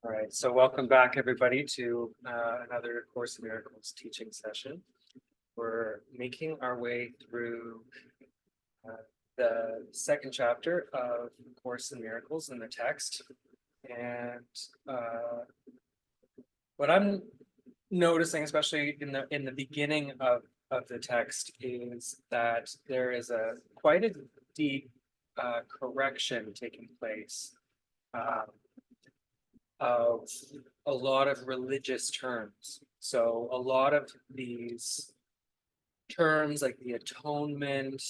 All right, so welcome back, everybody, to another Course in Miracles teaching session. We're making our way through the second chapter of Course in Miracles in the text. And what I'm noticing, especially in the beginning of the text, is that there is quite a deep correction taking place of a lot of religious terms. So a lot of these terms like the atonement,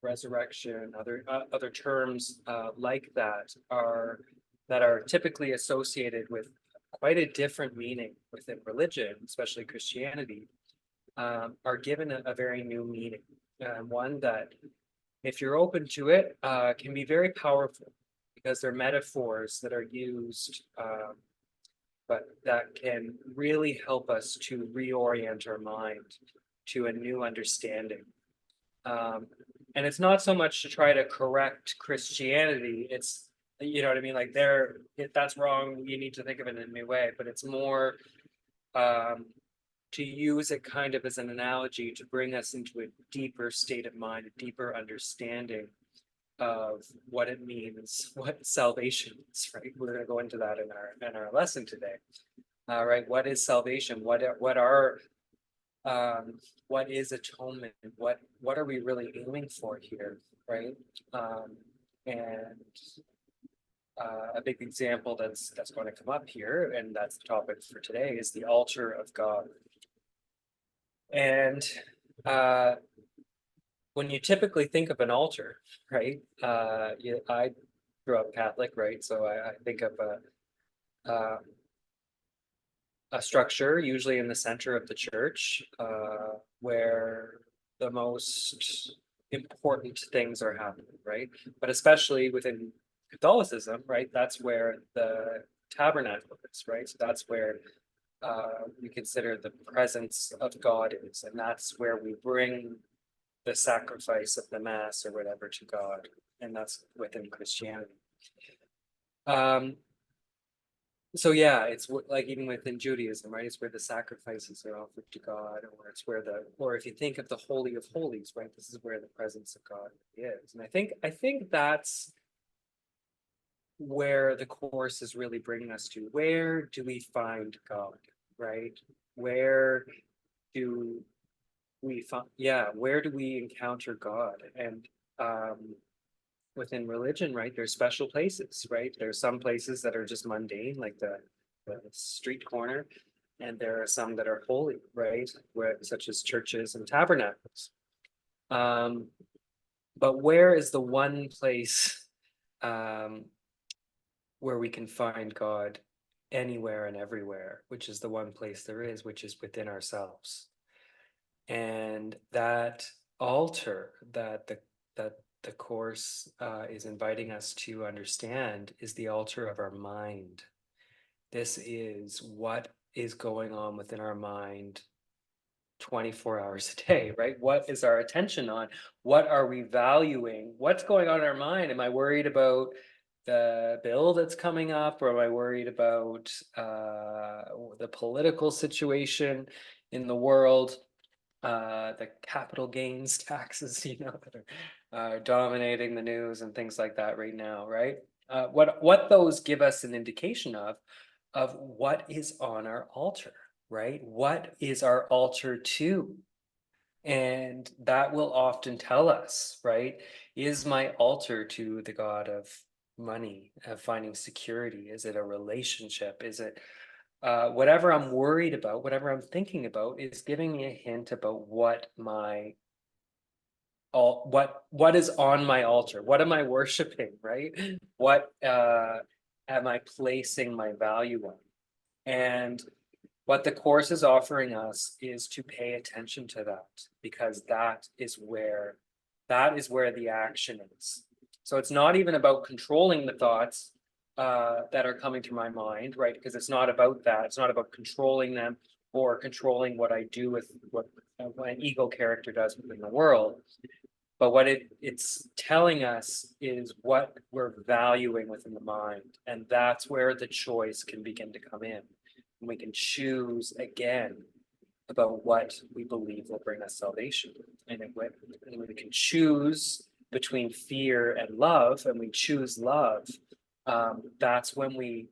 resurrection, other terms like that are typically associated with quite a different meaning within religion, especially Christianity, are given a very new meaning, one that, if you're open to it, can be very powerful, because they're metaphors that are used, but that can really help us to reorient our mind to a new understanding. And it's not so much to try to correct Christianity. It's, you know what I mean? Like that's wrong. You need to think of it in a new way, but it's more to use it kind of as an analogy to bring us into a deeper state of mind, a deeper understanding of what it means, what salvation is, right? We're going to go into that in our lesson today. Right? What is salvation? What is atonement? What are we really aiming for here, right? And a big example that's going to come up here, and that's the topic for today, is the altar of God. And when you typically think of an altar, right? I grew up Catholic, right? So I think of a structure, usually in the center of the church, where the most important things are happening, right? But especially within Catholicism, right? That's where the tabernacle is, right? So that's where we consider the presence of God is, and that's where we bring the sacrifice of the Mass or whatever to God, and that's within Christianity. So yeah, it's like even within Judaism, right? It's where the sacrifices are offered to God, or it's where or if you think of the Holy of Holies, right? This is where the presence of God is, and I think that's where the Course is really bringing us to. Where do we find God, right? Where do we find, where do we encounter God? And within religion, right, there's special places, right? There's some places that are just mundane, like the street corner, and there are some that are holy, right, such as churches and tabernacles. But where is the one place where we can find God anywhere and everywhere, which is the one place there is, which is within ourselves? And that altar that the Course is inviting us to understand is the altar of our mind. This is what is going on within our mind 24 hours a day, right? What is our attention on? What are we valuing? What's going on in our mind? Am I worried about the bill that's coming up, or am I worried about the political situation in the world? The capital gains taxes, that are dominating the news and things like that right now, right? What those give us an indication of what is on our altar, right? What is our altar to? And that will often tell us, right? Is my altar to the God of money, of finding security? Is it a relationship? Is it whatever I'm worried about, whatever I'm thinking about, is giving me a hint about what is on my altar. What am I worshiping, right? What am I placing my value on? And what the Course is offering us is to pay attention to that, because that is where the action is. So it's not even about controlling the thoughts that are coming to my mind, right? Because it's not about that. It's not about controlling them or controlling what I do with what an ego character does within the world. But what it's telling us is what we're valuing within the mind. And that's where the choice can begin to come in. And we can choose again about what we believe will bring us salvation. And we can choose between fear and love, and we choose love. That's when we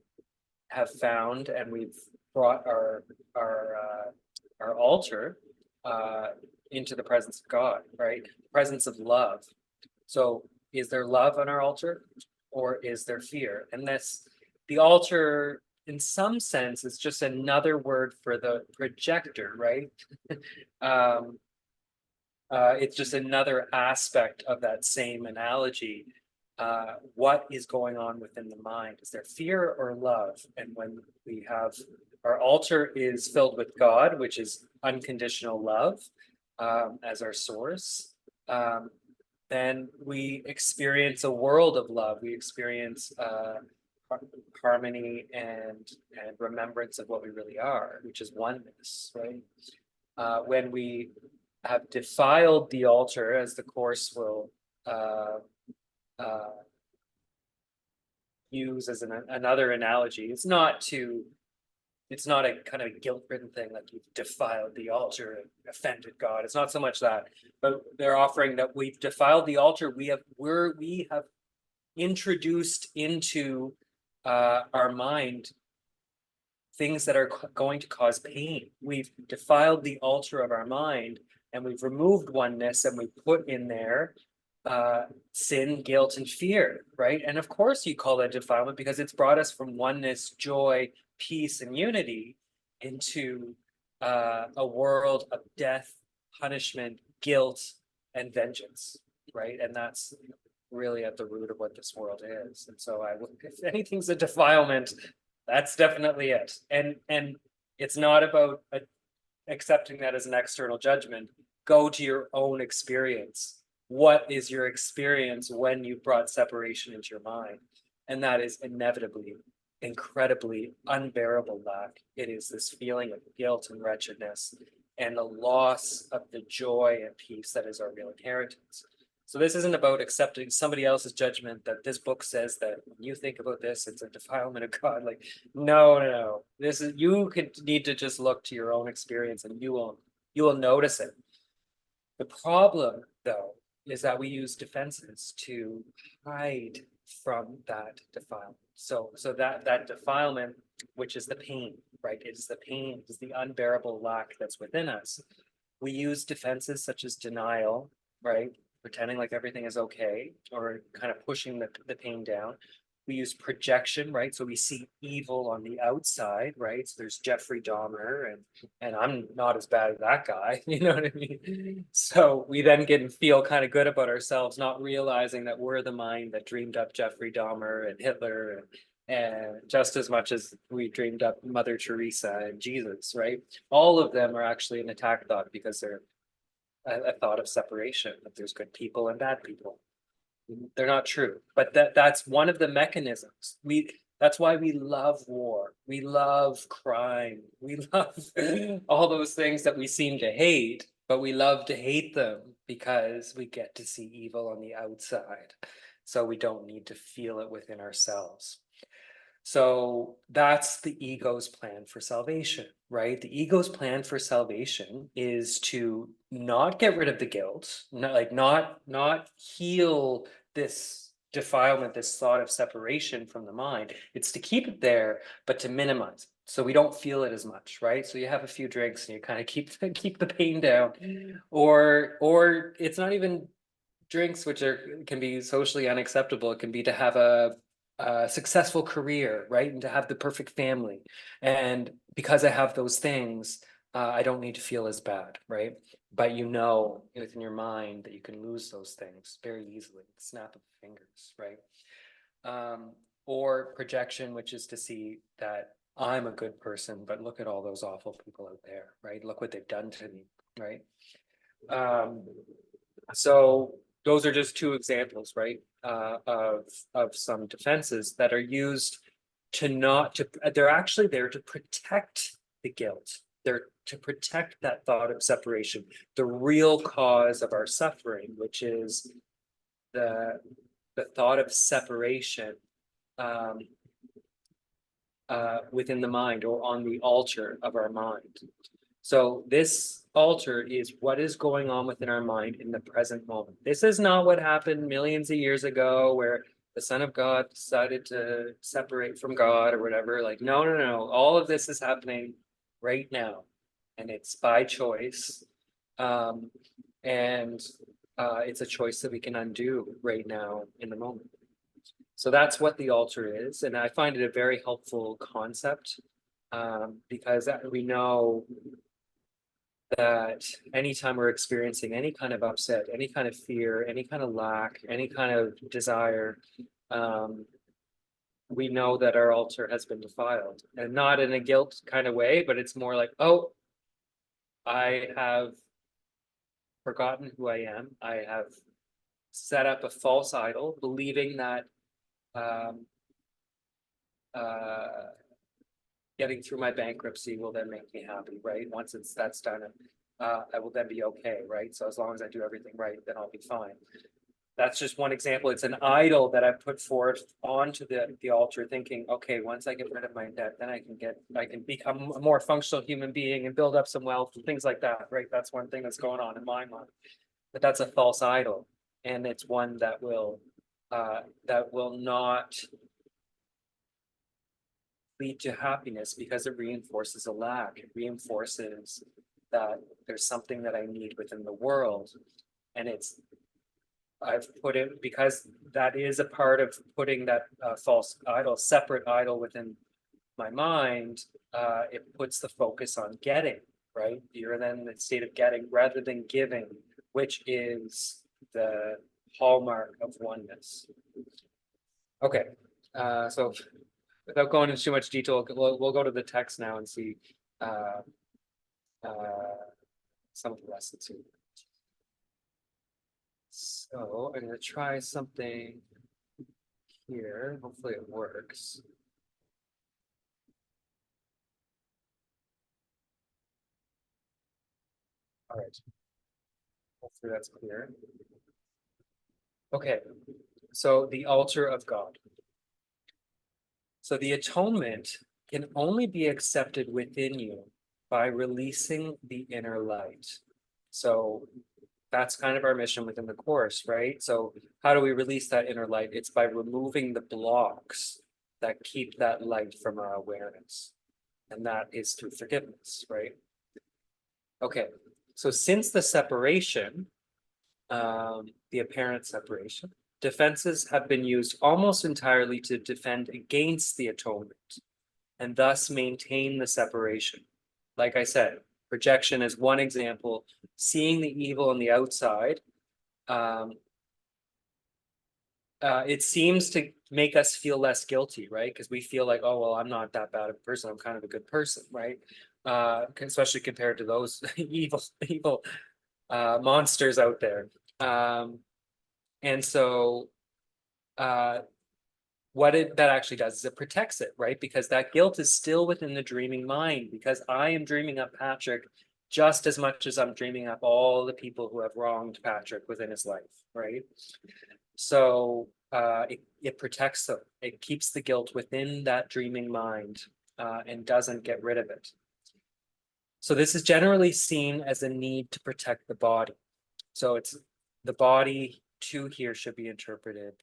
have found and we've brought our altar into the presence of God, right? Presence of love. So is there love on our altar, or is there fear? And the altar in some sense is just another word for the projector, right? It's just another aspect of that same analogy. What is going on within the mind? Is there fear or love? And when we have our altar is filled with God, which is unconditional love, as our source, then we experience a world of love. We experience harmony and remembrance of what we really are, which is oneness, right? When we have defiled the altar, as the Course will use as another analogy, it's not a kind of guilt-ridden thing like you've defiled the altar and offended God. It's not so much that, but they're offering that we've defiled the altar. We have introduced into our mind things that are going to cause pain. We've defiled the altar of our mind, and we've removed oneness, and we put in there sin, guilt, and fear, right? And of course you call that defilement because it's brought us from oneness, joy, peace, and unity into a world of death, punishment, guilt, and vengeance, right? And that's really at the root of what this world is. And so if anything's a defilement, that's definitely it. And it's not about accepting that as an external judgment. Go to your own experience. What is your experience when you brought separation into your mind? And that is inevitably incredibly unbearable lack. It is this feeling of guilt and wretchedness and the loss of the joy and peace that is our real inheritance. So this isn't about accepting somebody else's judgment that this book says that when you think about this, it's a defilement of God. Like, no. This is, you could need to just look to your own experience and you will notice it. The problem, though, is that we use defenses to hide from that defilement. So that defilement, which is the pain, right? It's the pain, it's the unbearable lack that's within us. We use defenses such as denial, right? Pretending like everything is okay, or kind of pushing the pain down. We use projection, right? So we see evil on the outside, right? So there's Jeffrey Dahmer, and I'm not as bad as that guy, you know what I mean? So we then get and feel kind of good about ourselves, not realizing that we're the mind that dreamed up Jeffrey Dahmer and Hitler, and just as much as we dreamed up Mother Teresa and Jesus, right? All of them are actually an attack thought because they're a thought of separation, that there's good people and bad people. They're not true, but that's one of the mechanisms. That's why we love war. We love crime. We love all those things that we seem to hate, but we love to hate them because we get to see evil on the outside. So we don't need to feel it within ourselves. So that's the ego's plan for salvation, right? The ego's plan for salvation is to not get rid of the guilt, not heal this defilement, this thought of separation from the mind. It's to keep it there, but to minimize it, so we don't feel it as much, right? So you have a few drinks and you kind of keep the pain down, or it's not even drinks, which can be socially unacceptable. It can be to have a successful career, right? And to have the perfect family. And because I have those things, I don't need to feel as bad, right? But you know within your mind that you can lose those things very easily, snap of the fingers, right? Or projection, which is to see that I'm a good person, but look at all those awful people out there, right? Look what they've done to me, right? So those are just two examples, right, of some defenses that are used to they're actually there to protect the guilt, they're to protect that thought of separation, the real cause of our suffering, which is the thought of separation um, within the mind or on the altar of our mind. So this altar is what is going on within our mind in the present moment. This is not what happened millions of years ago where the Son of God decided to separate from God or whatever. Like, no, no, no. All of this is happening right now. And it's by choice. Um, and it's a choice that we can undo right now in the moment. So that's what the altar is. And I find it a very helpful concept because we know that anytime we're experiencing any kind of upset, any kind of fear, any kind of lack, any kind of desire, we know that our altar has been defiled, and not in a guilt kind of way, but it's more like, oh, I have forgotten who I am. I have set up a false idol, believing that um, uh, getting through my bankruptcy will then make me happy, right? Once that's done, I will then be okay, right? So as long as I do everything right, then I'll be fine. That's just one example. It's an idol that I put forth onto the altar, thinking, okay, once I get rid of my debt, then I can become a more functional human being and build up some wealth and things like that, right? That's one thing that's going on in my mind. But that's a false idol, and it's one that will not lead to happiness because it reinforces a lack. It reinforces that there's something that I need within the world. And I've put it, because that is a part of putting that false idol, separate idol within my mind, it puts the focus on getting, right? You're then in the state of getting rather than giving, which is the hallmark of oneness. Okay, so without going into too much detail, we'll go to the text now and see uh, some of the lessons here. So I'm going to try something here. Hopefully it works. All right. Hopefully that's clear. Okay. So the altar of God. So the atonement can only be accepted within you by releasing the inner light. So that's kind of our mission within the course, right? So how do we release that inner light? It's by removing the blocks that keep that light from our awareness. And that is through forgiveness, right? Okay, so since the separation, the apparent separation, defenses have been used almost entirely to defend against the atonement and thus maintain the separation. Like I said, projection is one example. Seeing the evil on the outside, it seems to make us feel less guilty, right? Because we feel like, oh, well, I'm not that bad of a person. I'm kind of a good person, right? Especially compared to those evil monsters out there. And so that actually does is it protects it, right? Because that guilt is still within the dreaming mind, because I am dreaming up Patrick just as much as I'm dreaming up all the people who have wronged Patrick within his life, right? So it protects them. It keeps the guilt within that dreaming mind and doesn't get rid of it. So this is generally seen as a need to protect the body. So it's the body too here should be interpreted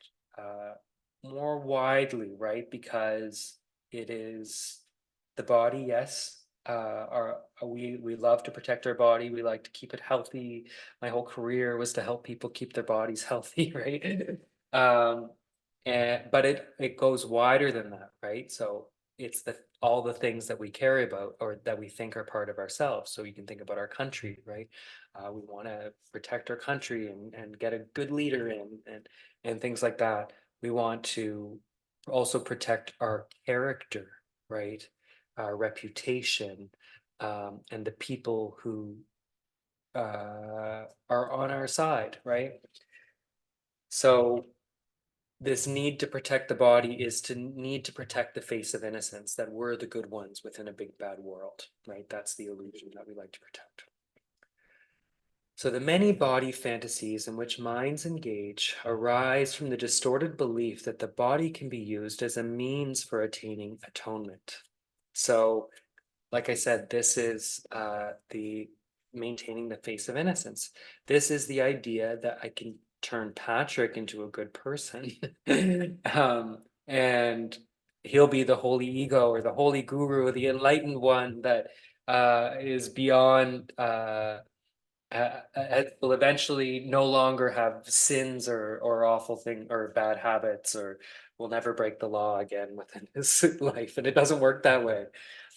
more widely, right? Because it is the body, yes. We love to protect our body. We like to keep it healthy. My whole career was to help people keep their bodies healthy, right? But it goes wider than that, right? So it's all the things that we care about or that we think are part of ourselves. So you can think about our country, right? We want to protect our country and get a good leader in and things like that. We want to also protect our character, right? Our reputation, and the people who are on our side, right? So this need to protect the body is to need to protect the face of innocence, that we're the good ones within a big bad world, right? That's the illusion that we like to protect. So the many body fantasies in which minds engage arise from the distorted belief that the body can be used as a means for attaining atonement. So, like I said, this is the maintaining the face of innocence. This is the idea that I can turn Patrick into a good person, and he'll be the holy ego or the holy guru, the enlightened one that is beyond. Will eventually no longer have sins or awful thing or bad habits, or will never break the law again within his life. And it doesn't work that way.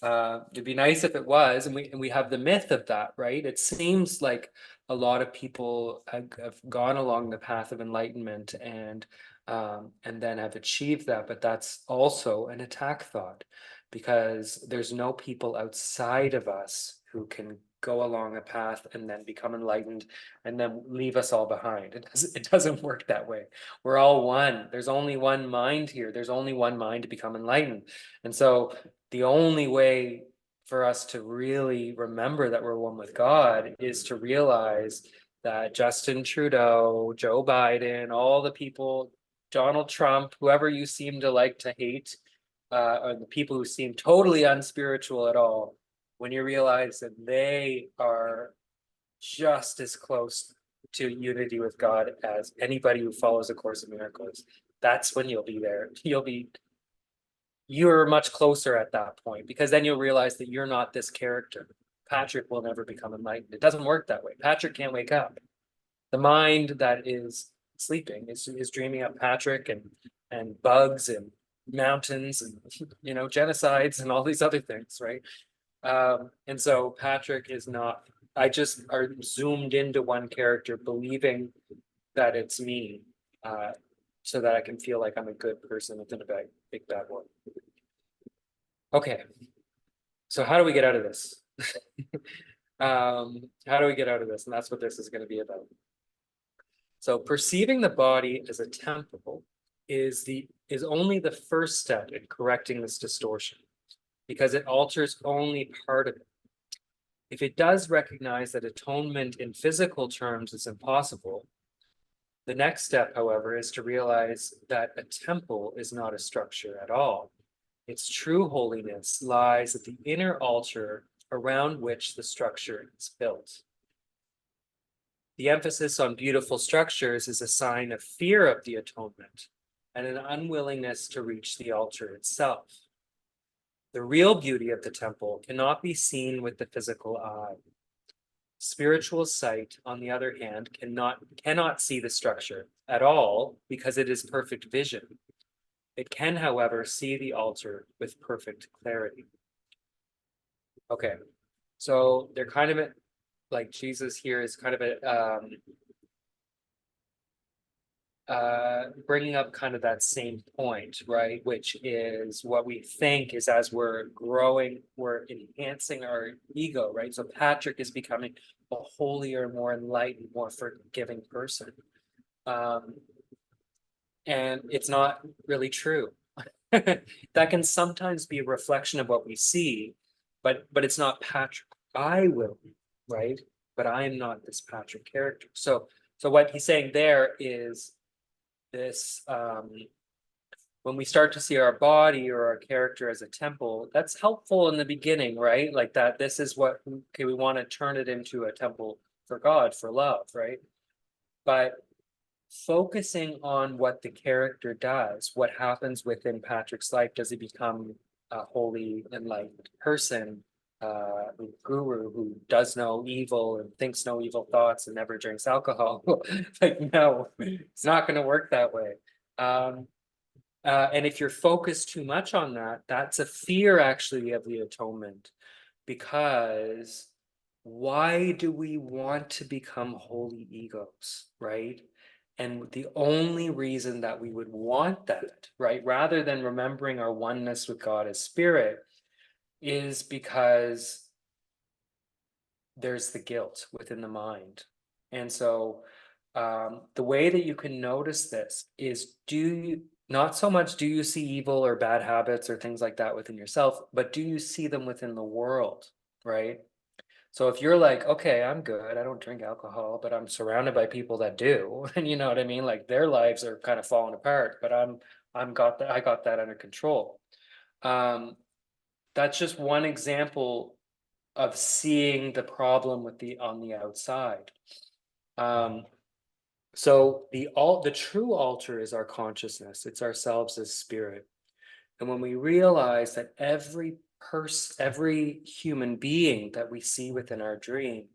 It'd be nice if it was, and we have the myth of that, right? It seems like a lot of people have gone along the path of enlightenment and then have achieved that, but that's also an attack thought, because there's no people outside of us who can go along a path and then become enlightened and then leave us all behind. It doesn't work that way. We're all one. There's only one mind here. There's only one mind to become enlightened. And so the only way for us to really remember that we're one with God is to realize that Justin Trudeau, Joe Biden, all the people, Donald Trump, whoever you seem to like to hate, or the people who seem totally unspiritual at all, when you realize that they are just as close to unity with God as anybody who follows A Course in Miracles, that's when you'll be there. You're much closer at that point, because then you'll realize that you're not this character. Patrick will never become enlightened. It doesn't work that way. Patrick can't wake up. The mind that is sleeping is dreaming up Patrick and bugs and mountains and genocides and all these other things, right? And so Patrick is not, I just are zoomed into one character believing that it's me, so that I can feel like I'm a good person within a big bad world. Okay, so how do we get out of this? How do we get out of this? And that's what this is going to be about. So perceiving the body as a temple is only the first step in correcting this distortion, because it alters only part of it. If it does recognize that atonement in physical terms is impossible, the next step, however, is to realize that a temple is not a structure at all. Its true holiness lies at the inner altar around which the structure is built. The emphasis on beautiful structures is a sign of fear of the atonement and an unwillingness to reach the altar itself. The real beauty of the temple cannot be seen with the physical eye. Spiritual sight, on the other hand, cannot see the structure at all because it is perfect vision. It can, however, see the altar with perfect clarity. Okay, so they're kind of like Jesus here is kind of bringing up kind of that same point, right? Which is what we think is, as we're growing, we're enhancing our ego, right? So Patrick is becoming a holier, more enlightened, more forgiving person. And it's not really true. That can sometimes be a reflection of what we see, but it's not Patrick. I will be, right? But I am not this Patrick character. So what he's saying there is this, when we start to see our body or our character as a temple, that's helpful in the beginning, right? Like that, this is what, okay, we want to turn it into a temple for God, for love, right? But focusing on what the character does, what happens within Patrick's life, does he become a holy, enlightened person, guru who does no evil and thinks no evil thoughts and never drinks alcohol? Like, no, it's not going to work that way. And if you're focused too much on that, that's a fear actually of the atonement, because why do we want to become holy egos, right? And the only reason that we would want that, right, rather than remembering our oneness with God as spirit, is because there's the guilt within the mind. And so The way that you can notice this is not so much do you see evil or bad habits or things like that within yourself, but do you see them within the world, right? So if you're like, okay, I'm good, I don't drink alcohol, but I'm surrounded by people that do, and you know what I mean? Like their lives are kind of falling apart, but I got that under control. Um, that's just one example of seeing the problem with on the outside. Um, so the true altar is our consciousness. It's ourselves as spirit. And when we realize that every human being that we see within our dream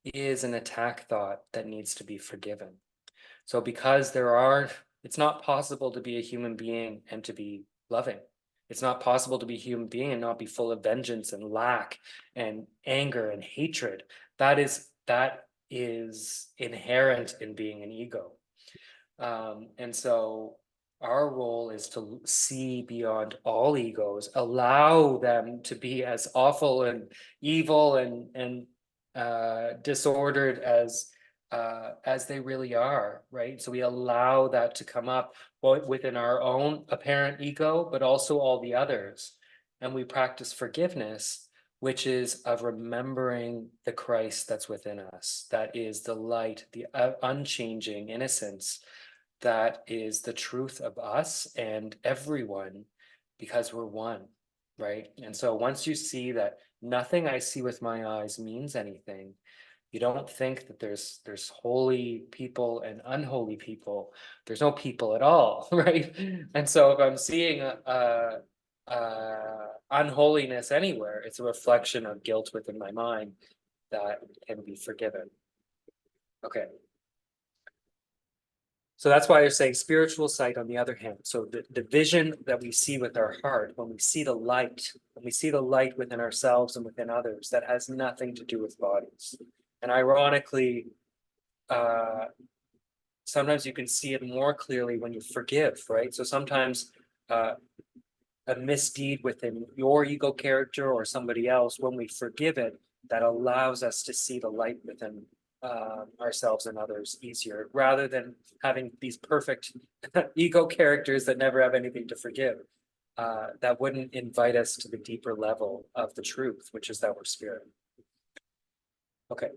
is an attack thought that needs to be forgiven. So because it's not possible to be a human being and to be loving. It's not possible to be a human being and not be full of vengeance and lack and anger and hatred. That is inherent in being an ego. And so our role is to see beyond all egos, allow them to be as awful and evil and disordered as they really are, right? So we allow that to come up both within our own apparent ego, but also all the others. And we practice forgiveness, which is of remembering the Christ that's within us. That is the light, the unchanging innocence that is the truth of us and everyone, because we're one, right? And so once you see that nothing I see with my eyes means anything, you don't think that there's holy people and unholy people. There's no people at all, right? And so if I'm seeing unholiness anywhere, it's a reflection of guilt within my mind that can be forgiven. Okay. So that's why you're saying spiritual sight on the other hand. So the vision that we see with our heart, when we see the light, within ourselves and within others, that has nothing to do with bodies. And ironically, sometimes you can see it more clearly when you forgive, right? So sometimes a misdeed within your ego character or somebody else, when we forgive it, that allows us to see the light within ourselves and others easier, rather than having these perfect ego characters that never have anything to forgive. That wouldn't invite us to the deeper level of the truth, which is that we're spirit. Okay.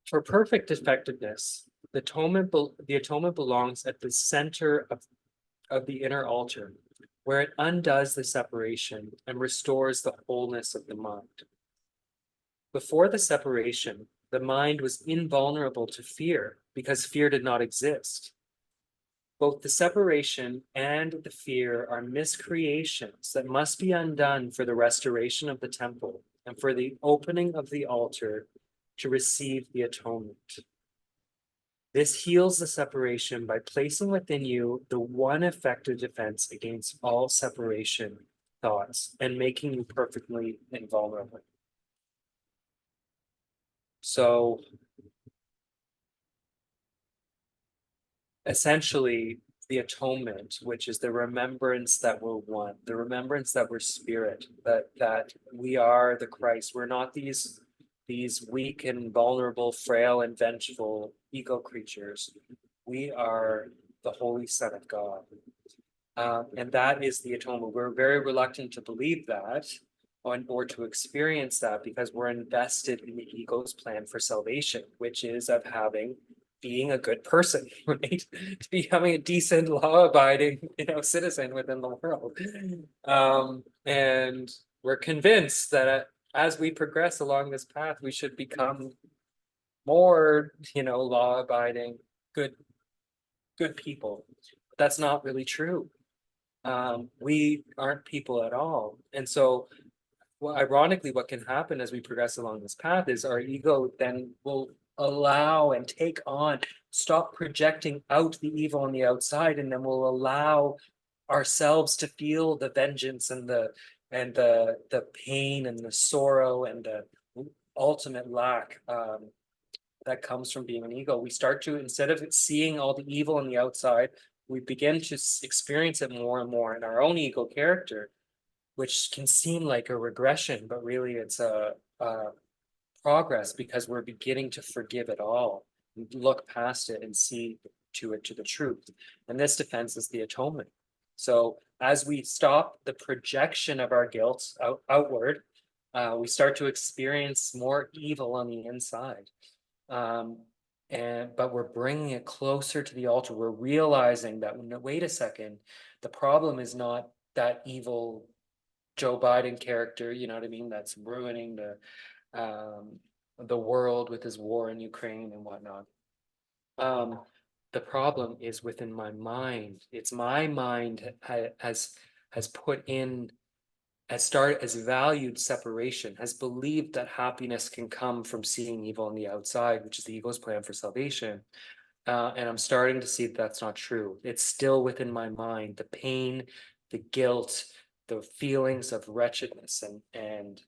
For perfect effectiveness, the atonement belongs at the center of the inner altar, where it undoes the separation and restores the wholeness of the mind. Before the separation, the mind was invulnerable to fear because fear did not exist. Both the separation and the fear are miscreations that must be undone for the restoration of the temple and for the opening of the altar to receive the atonement. This heals the separation by placing within you the one effective defense against all separation thoughts and making you perfectly invulnerable. So essentially, the atonement, which is the remembrance that we're one, the remembrance that we're spirit, that we are the Christ. We're not these weak and vulnerable, frail and vengeful ego creatures. We are the Holy Son of God. And that is the atonement. We're very reluctant to believe that or to experience that because we're invested in the ego's plan for salvation, which is of being a good person, right? To becoming a decent, law-abiding, citizen within the world. And we're convinced that as we progress along this path, we should become more, law-abiding, good people. But that's not really true. We aren't people at all. And so, well, ironically, what can happen as we progress along this path is our ego then will allow and stop projecting out the evil on the outside, and then we'll allow ourselves to feel the vengeance and the pain and the sorrow and the ultimate lack that comes from being an ego. We start to, instead of seeing all the evil on the outside, we begin to experience it more and more in our own ego character, which can seem like a regression, but really it's a progress because we're beginning to forgive it all. look past it and see to the truth. And this defense is the atonement. So as we stop the projection of our guilt outward, we start to experience more evil on the inside. But we're bringing it closer to the altar. We're realizing that, wait a second, the problem is not that evil Joe Biden character, you know what I mean, that's ruining the world with his war in Ukraine and whatnot. The problem is within my mind. It's my mind has put in, has valued separation, has believed that happiness can come from seeing evil on the outside, which is the ego's plan for salvation. And I'm starting to see that that's not true. It's still within my mind. The pain, the guilt, the feelings of wretchedness and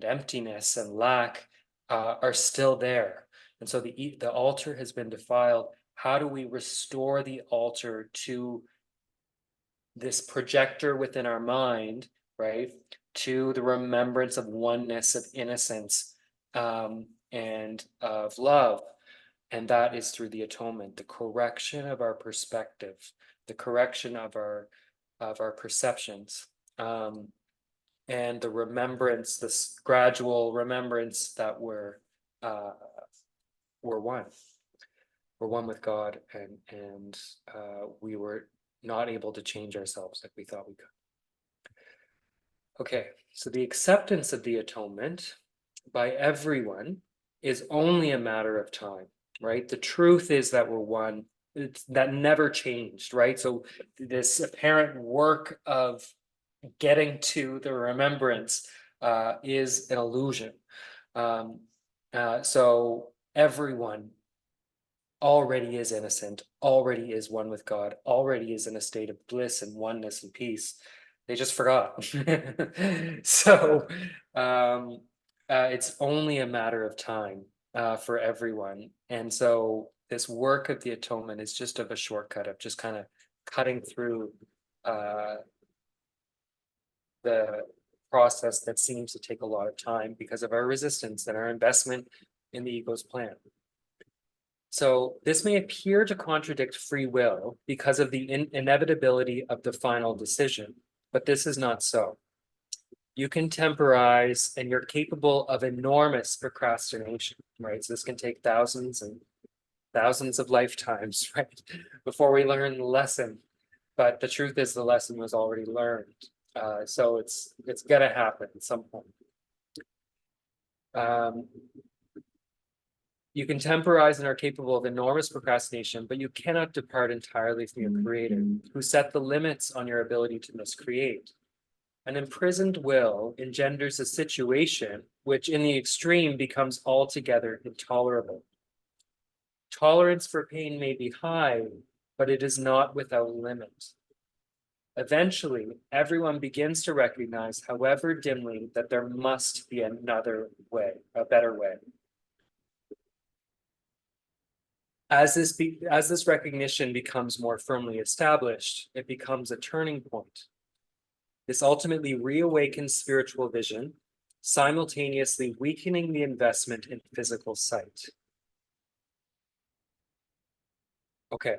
emptiness and lack are still there. And so the altar has been defiled. How do we restore the altar to this projector within our mind, right? To the remembrance of oneness, of innocence, and of love. And that is through the atonement, the correction of our perspective, the correction of our perceptions, and the remembrance, this gradual remembrance that we're one. We're one with God, and we were not able to change ourselves like we thought we could. Okay, so the acceptance of the atonement by everyone is only a matter of time, right? The truth is that we're one. That never changed, right? So this apparent work of getting to the remembrance is an illusion. So everyone already is innocent, already is one with God, already is in a state of bliss and oneness and peace. They just forgot. So it's only a matter of time for everyone. And so this work of the atonement is just of a shortcut of just kind of cutting through the process that seems to take a lot of time because of our resistance and our investment in the ego's plan. So this may appear to contradict free will because of the inevitability of the final decision, but this is not so. You can temporize and you're capable of enormous procrastination, right? So this can take thousands and thousands of lifetimes, right? Before we learn the lesson. But the truth is the lesson was already learned. So it's gonna happen at some point. You can temporize and are capable of enormous procrastination, but you cannot depart entirely from your creator, who set the limits on your ability to miscreate. An imprisoned will engenders a situation which in the extreme becomes altogether intolerable. Tolerance for pain may be high, but it is not without limit. Eventually, everyone begins to recognize, however dimly, that there must be another way, a better way. As this recognition becomes more firmly established, it becomes a turning point. This ultimately reawakens spiritual vision, simultaneously weakening the investment in physical sight. Okay,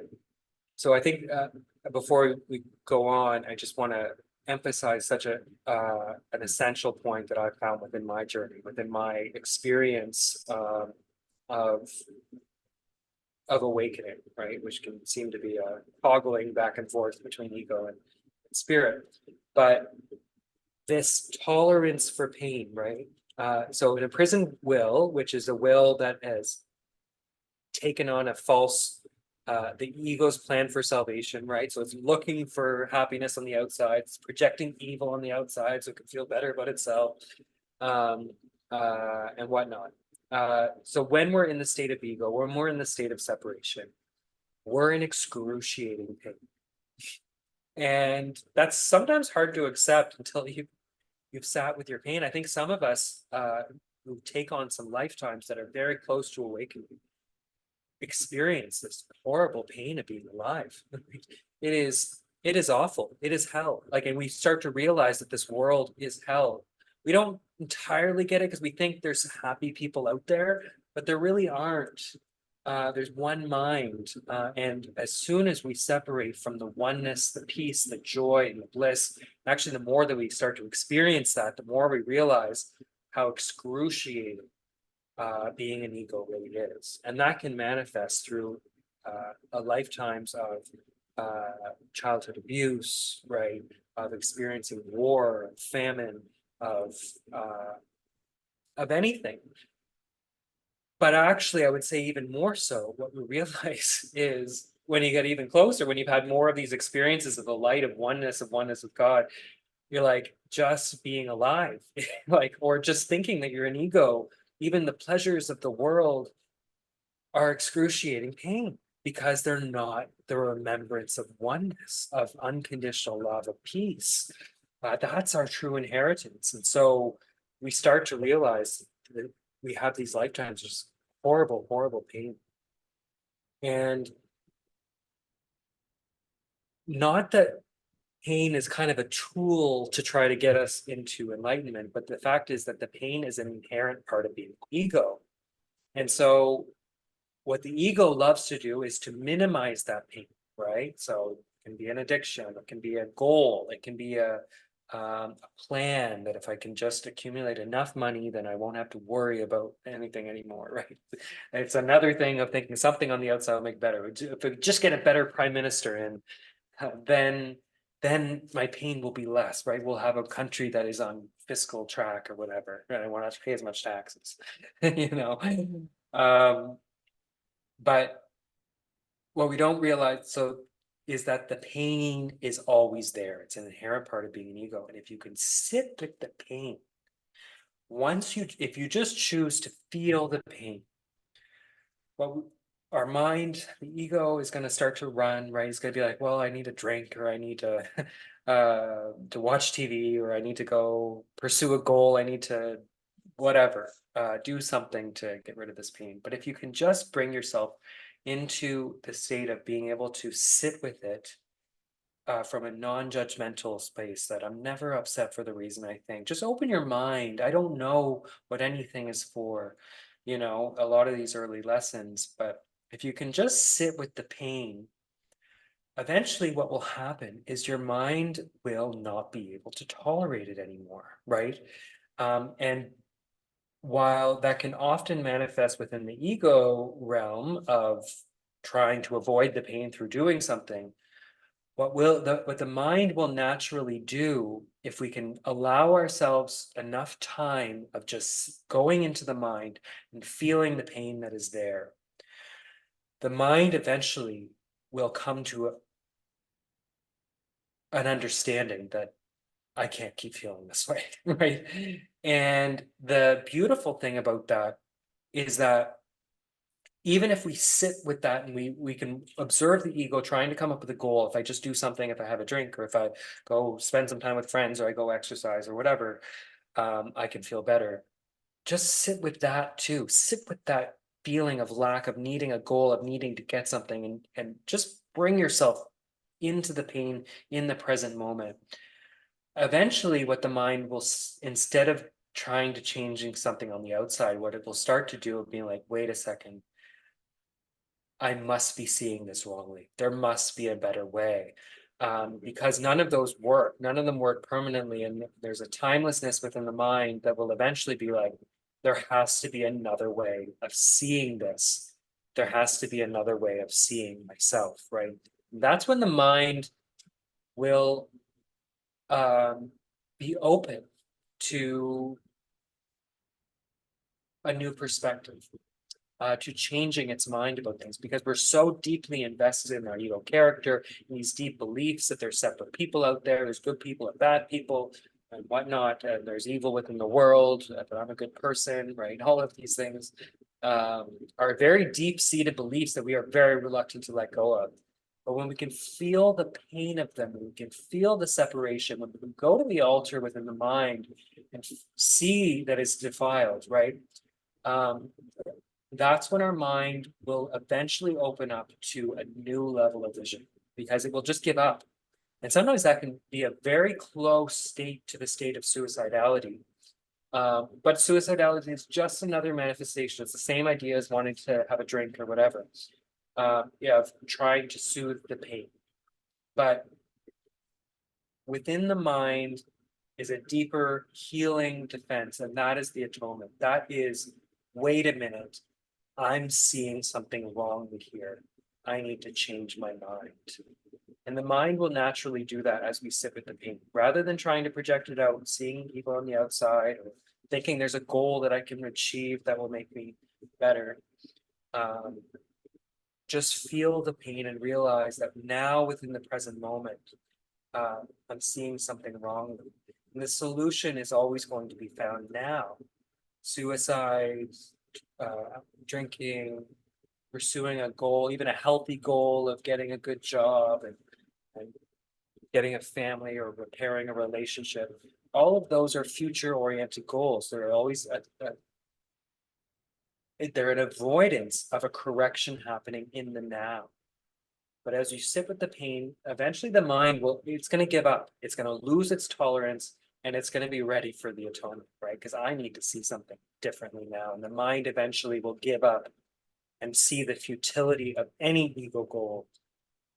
so I think before we go on, I just want to emphasize such an essential point that I found within my journey, within my experience of awakening, right? Which can seem to be a toggling back and forth between ego and spirit. But this tolerance for pain, right? So an imprisoned will, which is a will that has taken on a false, the ego's plan for salvation, right? So it's looking for happiness on the outside, it's projecting evil on the outside so it can feel better about itself, and whatnot. So when we're in the state of ego, when we're in the state of separation, we're in excruciating pain. And that's sometimes hard to accept until you've sat with your pain. I think some of us who take on some lifetimes that are very close to awakening experience this horrible pain of being alive. It is awful. It is hell. Like, and we start to realize that this world is hell. We don't entirely get it because we think there's happy people out there, but there really aren't. there's one mind, and as soon as we separate from the oneness, the peace, the joy, and the bliss, actually, the more that we start to experience that, the more we realize how excruciating being an ego really is, and that can manifest through a lifetimes of childhood abuse, right? Of experiencing war, famine, of anything. But actually, I would say even more so, what we realize is when you get even closer, when you've had more of these experiences of the light of oneness with God, you're like just being alive, like, or just thinking that you're an ego, even the pleasures of the world are excruciating pain because they're not the remembrance of oneness, of unconditional love, of peace. That's our true inheritance. And so we start to realize that we have these lifetimes of just horrible, horrible pain. And not that pain is kind of a tool to try to get us into enlightenment, but the fact is that the pain is an inherent part of being ego. And so what the ego loves to do is to minimize that pain, right? So it can be an addiction, it can be a goal, it can be a plan that if I can just accumulate enough money, then I won't have to worry about anything anymore, right? It's another thing of thinking something on the outside will make better. If we just get a better prime minister in, then my pain will be less, right? We'll have a country that is on fiscal track or whatever, and I won't have to pay as much taxes, you know. But what we don't realize is that the pain is always there. It's an inherent part of being an ego. And if you can sit with the pain, if you just choose to feel the pain, well, our mind, the ego is going to start to run, right? It's going to be like, well, I need a drink, or I need to watch TV, or I need to go pursue a goal. I need to whatever, do something to get rid of this pain. But if you can just bring yourself into the state of being able to sit with it from a non-judgmental space, that I'm never upset for the reason I think. Just open your mind. I don't know what anything is for, a lot of these early lessons, but if you can just sit with the pain, eventually what will happen is your mind will not be able to tolerate it anymore, right? And while that can often manifest within the ego realm of trying to avoid the pain through doing something, what the mind will naturally do, if we can allow ourselves enough time of just going into the mind and feeling the pain that is there, the mind eventually will come to an understanding that I can't keep feeling this way, right? And the beautiful thing about that is that even if we sit with that and we can observe the ego trying to come up with a goal, if I just do something, if I have a drink, or if I go spend some time with friends, or I go exercise or whatever, I can feel better. Just sit with that too. Sit with that feeling of lack, of needing a goal, of needing to get something, and just bring yourself into the pain in the present moment. Eventually, what the mind will, instead of trying to changing something on the outside, what it will start to do will be like, wait a second, I must be seeing this wrongly. There must be a better way. Because none of those work, none of them work permanently. And there's a timelessness within the mind that will eventually be like, there has to be another way of seeing this. There has to be another way of seeing myself, right? That's when the mind will be open to a new perspective. To changing its mind about things, because we're so deeply invested in our ego character, in these deep beliefs that there's separate people out there, there's good people and bad people and whatnot, and there's evil within the world, that I'm a good person, right? All of these things are very deep-seated beliefs that we are very reluctant to let go of. But when we can feel the pain of them, when we can feel the separation, when we can go to the altar within the mind and see that it's defiled, right? That's when our mind will eventually open up to a new level of vision, because it will just give up. And sometimes that can be a very close state to the state of suicidality. But suicidality is just another manifestation. It's the same idea as wanting to have a drink or whatever. Yeah, of trying to soothe the pain. But within the mind is a deeper healing defense, and that is the atonement. That is, wait a minute, I'm seeing something wrong here. I need to change my mind. And the mind will naturally do that as we sit with the pain. Rather than trying to project it out, seeing people on the outside, or thinking there's a goal that I can achieve that will make me better. Just feel the pain and realize that now within the present moment, I'm seeing something wrong. And the solution is always going to be found now. Suicide, drinking, pursuing a goal, even a healthy goal of getting a good job and getting a family or repairing a relationship. All of those are future oriented goals. They're always they're an avoidance of a correction happening in the now. But as you sit with the pain, eventually the mind it's going to give up. It's going to lose its tolerance and it's going to be ready for the atonement, right? Because I need to see something differently now. And the mind eventually will give up and see the futility of any ego goal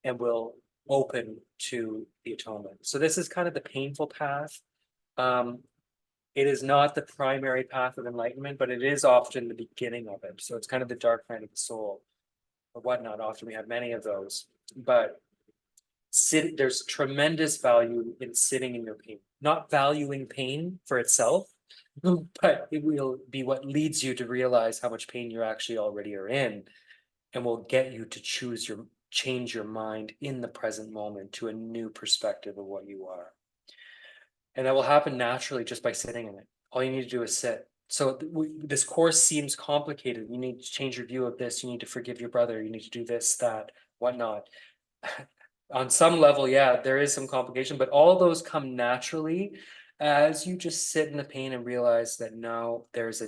and will open to the atonement. So this is kind of the painful path. It is not the primary path of enlightenment, but it is often the beginning of it. So it's kind of the dark night of the soul or whatnot. Often we have many of those, but there's tremendous value in sitting in your pain, not valuing pain for itself, but it will be what leads you to realize how much pain you actually already are in, and will get you to change your mind in the present moment to a new perspective of what you are. And that will happen naturally just by sitting in it. All you need to do is sit. So this course seems complicated. You need to change your view of this. You need to forgive your brother. You need to do this, that, whatnot. On some level, yeah, there is some complication, but all those come naturally as you just sit in the pain and realize that no, there's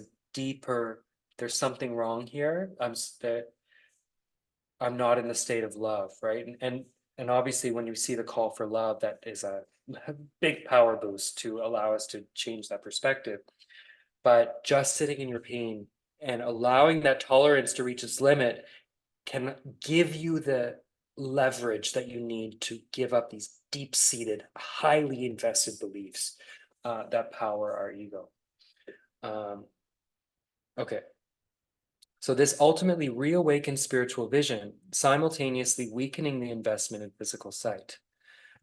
something wrong here. I'm not in the state of love, right? And obviously when you see the call for love, that is a big power boost to allow us to change that perspective. But just sitting in your pain and allowing that tolerance to reach its limit can give you the leverage that you need to give up these deep-seated, highly invested beliefs that power our ego. Okay. So this ultimately reawakens spiritual vision, simultaneously weakening the investment in physical sight.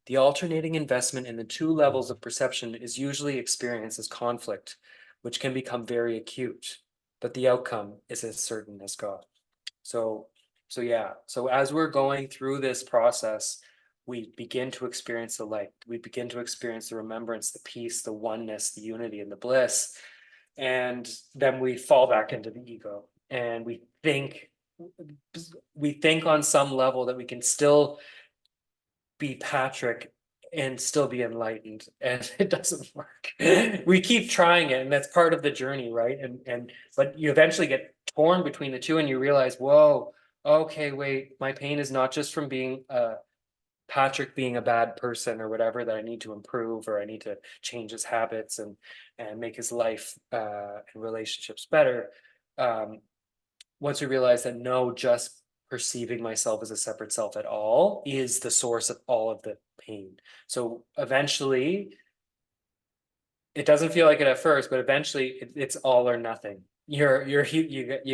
The alternating investment in the two levels of perception is usually experienced as conflict, which can become very acute, but the outcome is as certain as God. So yeah, so as we're going through this process, we begin to experience the light. We begin to experience the remembrance, the peace, the oneness, the unity, and the bliss. And then we fall back into the ego. And we think on some level that we can still be Patrick and still be enlightened, and it doesn't work. We keep trying it, and that's part of the journey, right? But you eventually get torn between the two and you realize, whoa, okay, wait, my pain is not just from being Patrick being a bad person or whatever that I need to improve, or I need to change his habits and make his life and relationships better. Once we realize that no, just perceiving myself as a separate self at all is the source of all of the pain. So eventually, it doesn't feel like it at first, but eventually it's all or nothing. You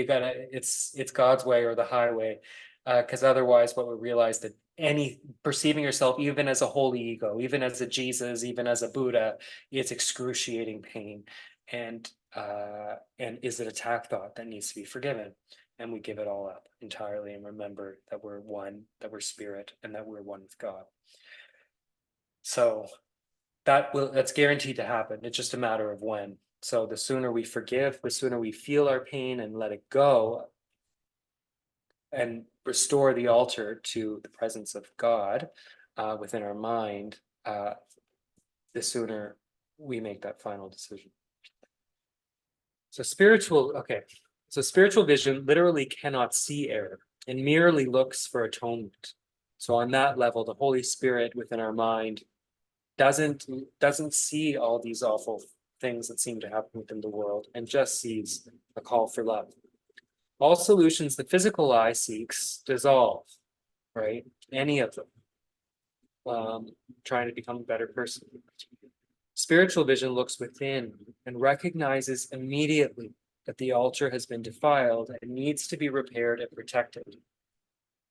gotta, it's God's way or the highway. Because otherwise what we realize that any perceiving yourself, even as a holy ego, even as a Jesus, even as a Buddha, it's excruciating pain. And is an attack thought that needs to be forgiven. And we give it all up entirely and remember that we're one, that we're spirit, and that we're one with God. So that's guaranteed to happen. It's just a matter of when. So the sooner we forgive, the sooner we feel our pain and let it go and restore the altar to the presence of God within our mind, the sooner we make that final decision. So spiritual vision literally cannot see error and merely looks for atonement. So on that level, the Holy Spirit within our mind doesn't see all these awful things that seem to happen within the world and just sees a call for love. All solutions the physical eye seeks dissolve, right? Any of them. Trying to become a better person. Spiritual vision looks within and recognizes immediately that the altar has been defiled and needs to be repaired and protected.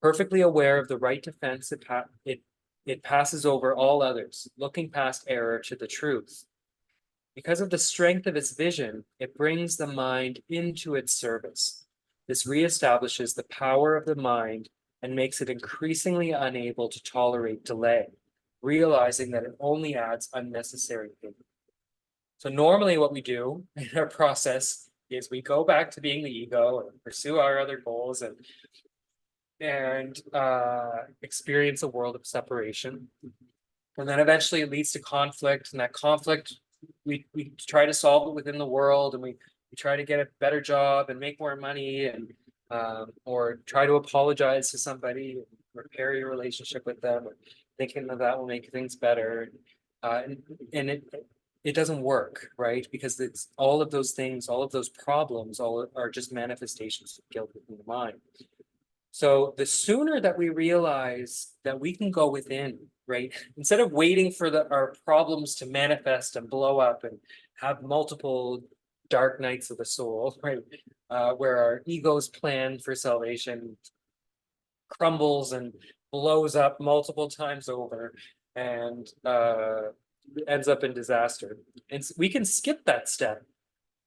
Perfectly aware of the right defense, it passes over all others, looking past error to the truth. Because of the strength of its vision, it brings the mind into its service. This reestablishes the power of the mind and makes it increasingly unable to tolerate delay, realizing that it only adds unnecessary pain. So normally what we do in our process is we go back to being the ego and pursue our other goals and experience a world of separation. And then eventually it leads to conflict, and that conflict, we try to solve it within the world, and we try to get a better job and make more money, and or try to apologize to somebody, repair your relationship with them, or thinking that will make things better. And it doesn't work, right? Because it's all of those things, all of those problems, all are just manifestations of guilt within the mind. So the sooner that we realize that we can go within, right? Instead of waiting for our problems to manifest and blow up and have multiple dark nights of the soul, right? Where our ego's plan for salvation crumbles and blows up multiple times over and ends up in disaster. And we can skip that step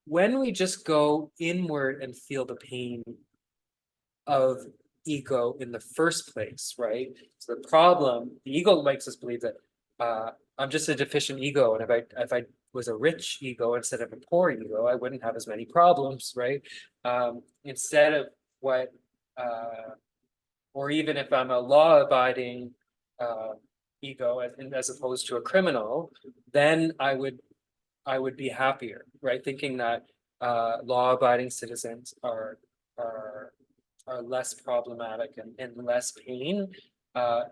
when we just go inward and feel the pain of ego in the first place, right? So the ego makes us believe that I'm just a deficient ego, and if I was a rich ego instead of a poor ego, I wouldn't have as many problems, right? Instead of what, or even if I'm a law-abiding ego as opposed to a criminal, then I would be happier, right? Thinking that law-abiding citizens are less problematic and less pain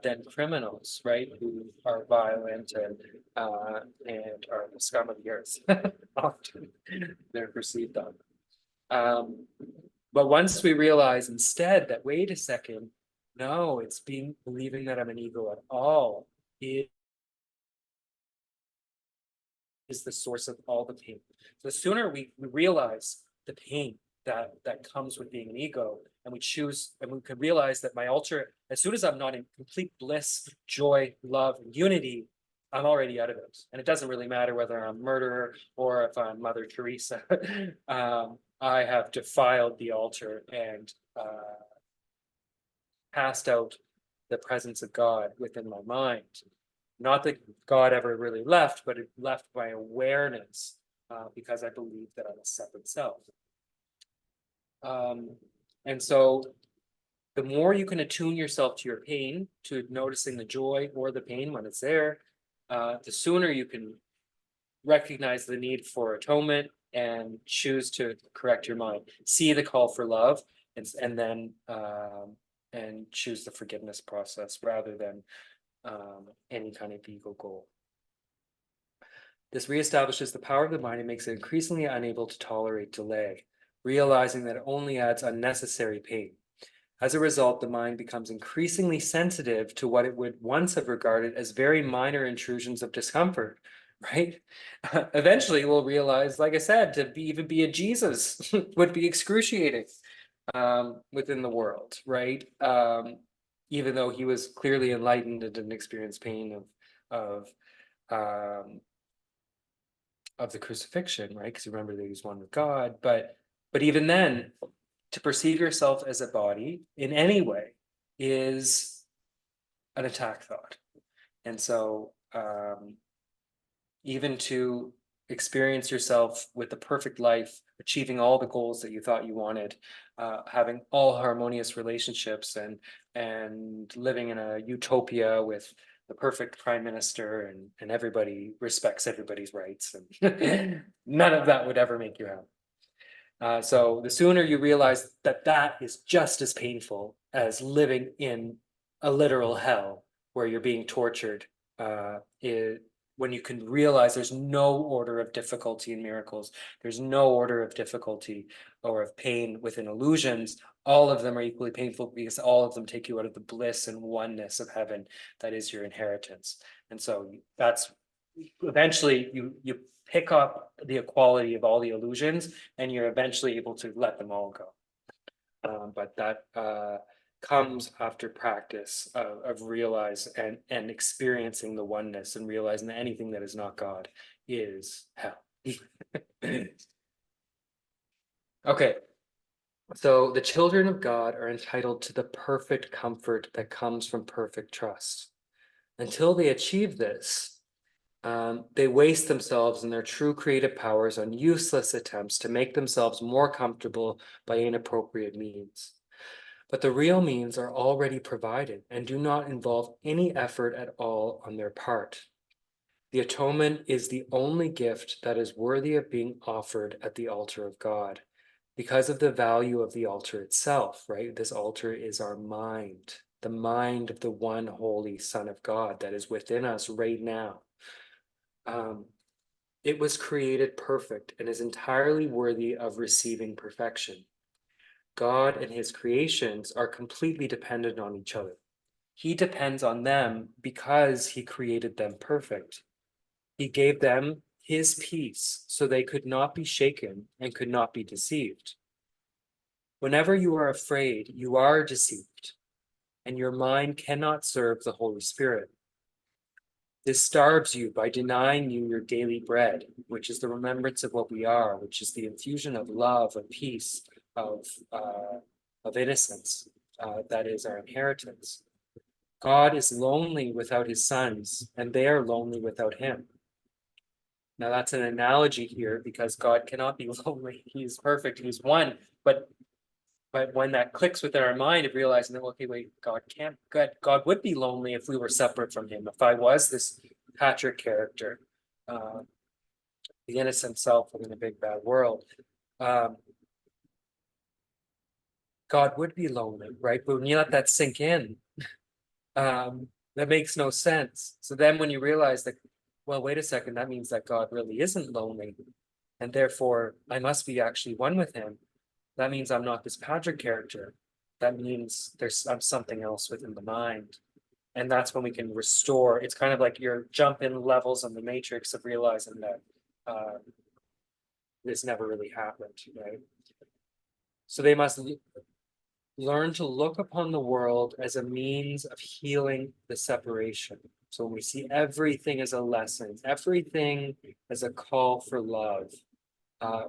than criminals, right? Who are violent and are the scum of the earth. Often they're perceived on. But once we realize instead that, wait a second, no, it's believing that I'm an ego at all is the source of all the pain. So the sooner we realize the pain that comes with being an ego, and we choose, and we can realize that my altar, as soon as I'm not in complete bliss, joy, love, and unity, I'm already out of it. And it doesn't really matter whether I'm a murderer or if I'm Mother Teresa. I have defiled the altar and passed out the presence of God within my mind. Not that God ever really left, but it left my awareness because I believe that I'm a separate self. And so the more you can attune yourself to your pain, to noticing the joy or the pain when it's there, the sooner you can recognize the need for atonement and choose to correct your mind, see the call for love, and then choose the forgiveness process rather than any kind of ego goal. This reestablishes the power of the mind and makes it increasingly unable to tolerate delay, realizing that it only adds unnecessary pain. As a result, the mind becomes increasingly sensitive to what it would once have regarded as very minor intrusions of discomfort, right? Eventually, we'll realize, like I said, even be a Jesus would be excruciating within the world, right? Even though he was clearly enlightened and didn't experience pain of the crucifixion, right? Because remember that he was one with God, but even then, to perceive yourself as a body in any way is an attack thought. And so even to experience yourself with the perfect life, achieving all the goals that you thought you wanted, having all harmonious relationships and living in a utopia with the perfect prime minister and everybody respects everybody's rights, and none of that would ever make you happy. So the sooner you realize that that is just as painful as living in a literal hell where you're being tortured, when you can realize there's no order of difficulty in miracles, there's no order of difficulty or of pain within illusions, all of them are equally painful because all of them take you out of the bliss and oneness of heaven that is your inheritance. And so that's eventually you pick up the equality of all the illusions and you're eventually able to let them all go. But that comes after practice of realize and experiencing the oneness and realizing that anything that is not God is hell. Okay, so the children of God are entitled to the perfect comfort that comes from perfect trust. Until they achieve this, they waste themselves and their true creative powers on useless attempts to make themselves more comfortable by inappropriate means. But the real means are already provided and do not involve any effort at all on their part. The atonement is the only gift that is worthy of being offered at the altar of God because of the value of the altar itself, right? This altar is our mind, the mind of the one holy Son of God that is within us right now. It was created perfect and is entirely worthy of receiving perfection. God and his creations are completely dependent on each other. He depends on them because he created them perfect. He gave them his peace so they could not be shaken and could not be deceived. Whenever you are afraid, you are deceived, and your mind cannot serve the Holy Spirit. This starves you by denying you your daily bread, which is the remembrance of what we are, which is the infusion of love, of peace, of innocence. That is our inheritance. God is lonely without his sons, and they are lonely without him. Now that's an analogy here because God cannot be lonely. He's perfect. He's one. But when that clicks within our mind of realizing that, okay, wait, God would be lonely if we were separate from him. If I was this Patrick character, the innocent self within a big bad world, God would be lonely, right? But when you let that sink in, that makes no sense. So then when you realize that, well, wait a second, that means that God really isn't lonely, and therefore I must be actually one with him. That means I'm not this Patrick character. That means I'm something else within the mind. And that's when we can restore. It's kind of like you're jumping levels in the matrix of realizing that this never really happened, right? So they must learn to look upon the world as a means of healing the separation. So when we see everything as a lesson, everything as a call for love,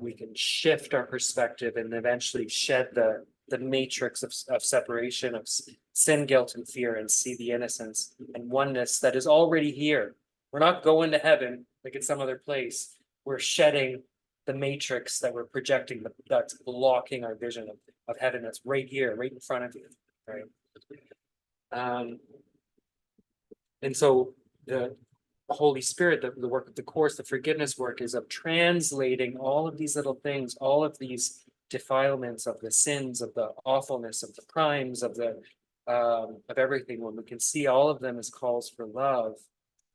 we can shift our perspective and eventually shed the matrix of separation of sin, guilt, and fear, and see the innocence and oneness that is already here. We're not going to heaven like it's some other place. We're shedding the matrix that we're projecting that's blocking our vision of heaven that's right here, right in front of you, right? And so the Holy Spirit, the work of the Course, the forgiveness work is of translating all of these little things, all of these defilements of the sins, of the awfulness, of the crimes, of everything. When we can see all of them as calls for love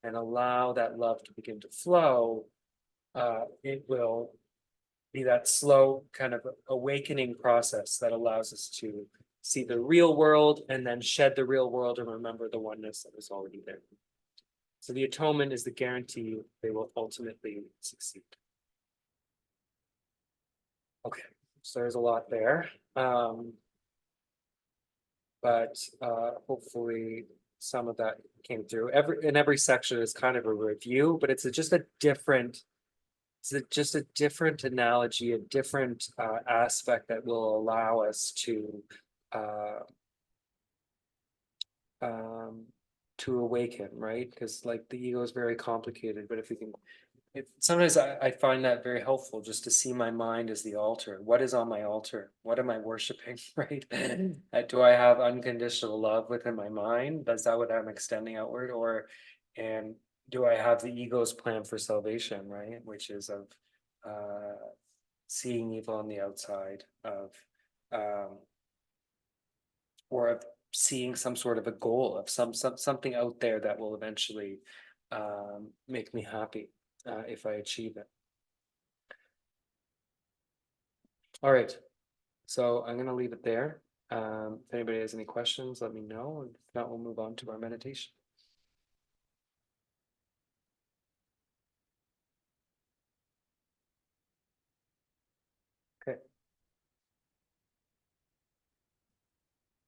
and allow that love to begin to flow, it will be that slow kind of awakening process that allows us to see the real world and then shed the real world and remember the oneness that was already there. So the atonement is the guarantee they will ultimately succeed. Okay, so there's a lot there. But hopefully some of that came through. Every section is kind of a review, but it's just a different analogy, a different aspect that will allow us to awaken, right? Because like the ego is very complicated, but if we can, sometimes I find that very helpful just to see my mind as the altar. What is on my altar? What am I worshiping, right? Do I have unconditional love within my mind? Is that what I'm extending outward? And do I have the ego's plan for salvation, right? Which is of seeing evil on the outside, or of seeing some sort of a goal of something out there that will eventually make me happy if I achieve it. All right, so I'm going to leave it there. If anybody has any questions, let me know. And if not, we'll move on to our meditation. Okay.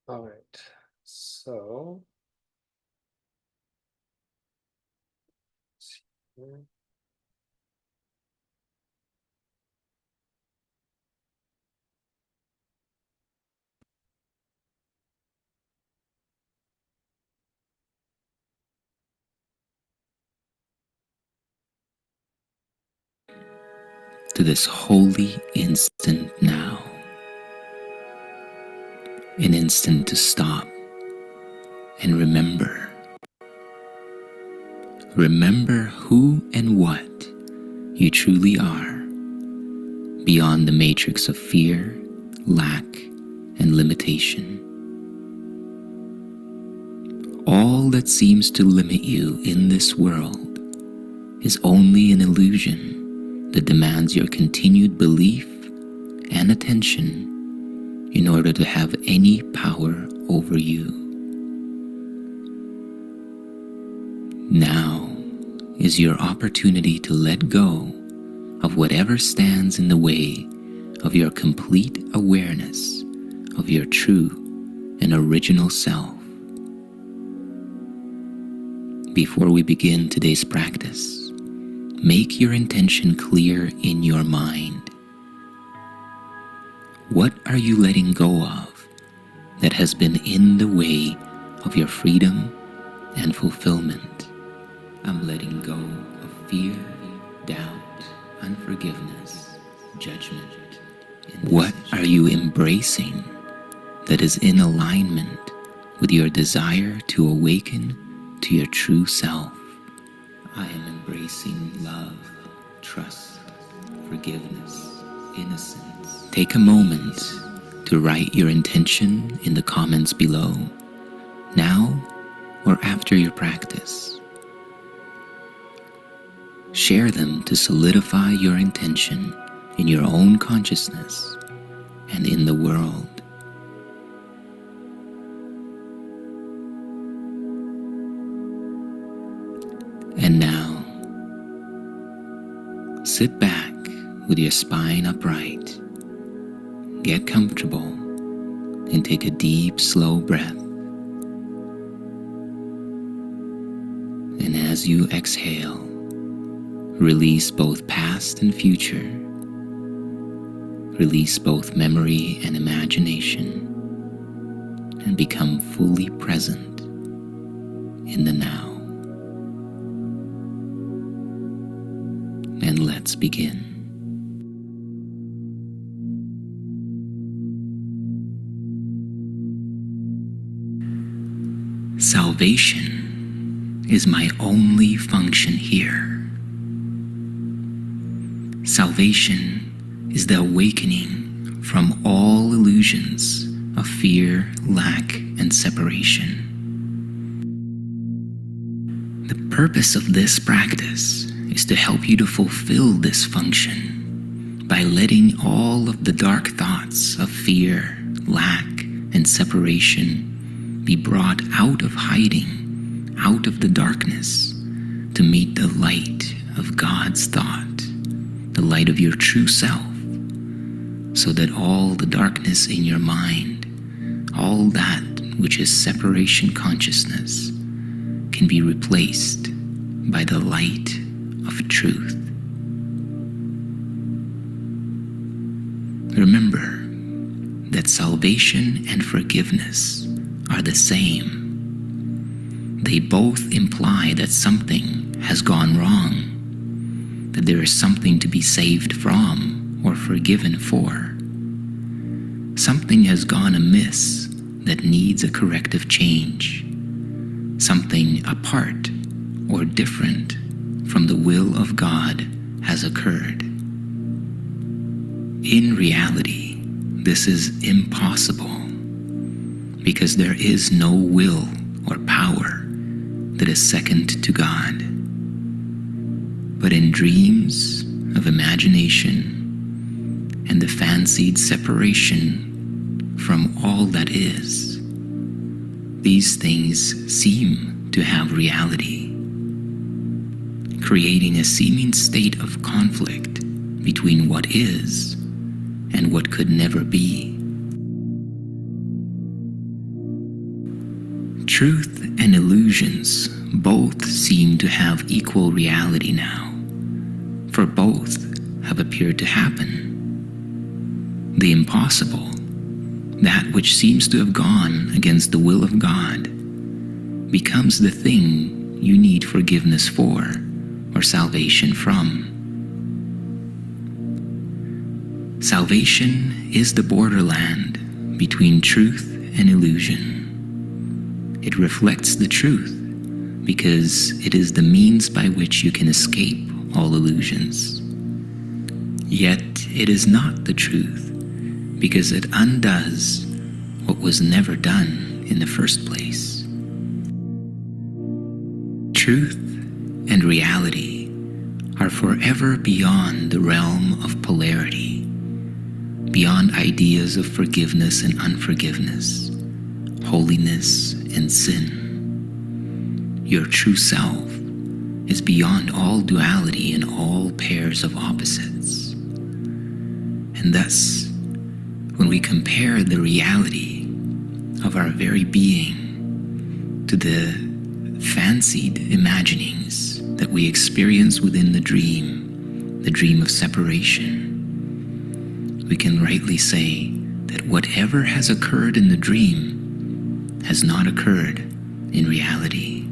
All right. So let's see here. To this holy instant now, an instant to stop and remember. Remember who and what you truly are, beyond the matrix of fear, lack, and limitation. All that seems to limit you in this world is only an illusion that demands your continued belief and attention in order to have any power over you. Now is your opportunity to let go of whatever stands in the way of your complete awareness of your true and original self. Before we begin today's practice, make your intention clear in your mind. What are you letting go of that has been in the way of your freedom and fulfillment? I'm letting go of fear, doubt, unforgiveness, judgment. What are you embracing that is in alignment with your desire to awaken to your true self? I am embracing love, trust, forgiveness, innocence. Take a moment to write your intention in the comments below, now or after your practice. Share them to solidify your intention in your own consciousness and in the world. And now, sit back with your spine upright. Get comfortable and take a deep, slow breath. And as you exhale, release both past and future. Release both memory and imagination, and become fully present in the now. And let's begin. Salvation is my only function here. Salvation is the awakening from all illusions of fear, lack, and separation. The purpose of this practice is to help you to fulfill this function by letting all of the dark thoughts of fear, lack, and separation be brought out of hiding, out of the darkness, to meet the light of God's thought, the light of your true self, so that all the darkness in your mind, all that which is separation consciousness, can be replaced by the light of truth. Remember that salvation and forgiveness are the same. They both imply that something has gone wrong, that there is something to be saved from or forgiven for. Something has gone amiss that needs a corrective change. Something apart or different from the will of God has occurred. In reality, this is impossible, because there is no will or power that is second to God. but in dreams of imagination and the fancied separation from all that is, these things seem to have reality, creating a seeming state of conflict between what is and what could never be. Truth and illusions both seem to have equal reality now, for both have appeared to happen. The impossible, that which seems to have gone against the will of God, becomes the thing you need forgiveness for or salvation from. Salvation is the borderland between truth and illusion. It reflects the truth because it is the means by which you can escape all illusions. Yet it is not the truth because it undoes what was never done in the first place. Truth and reality are forever beyond the realm of polarity, beyond ideas of forgiveness and unforgiveness, holiness and sin. Your true self is beyond all duality and all pairs of opposites. And thus, when we compare the reality of our very being to the fancied imaginings that we experience within the dream of separation, we can rightly say that whatever has occurred in the dream has not occurred in reality.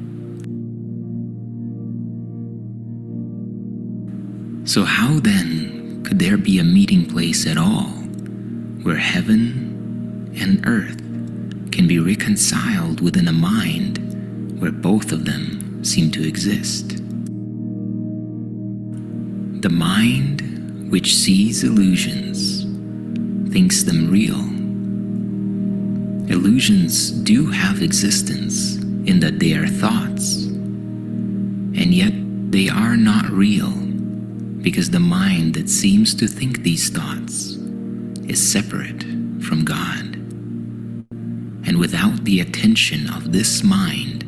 So how then could there be a meeting place at all where heaven and earth can be reconciled within a mind where both of them seem to exist? The mind which sees illusions thinks them real. Illusions do have existence in that they are thoughts, and yet they are not real because the mind that seems to think these thoughts is separate from God. And without the attention of this mind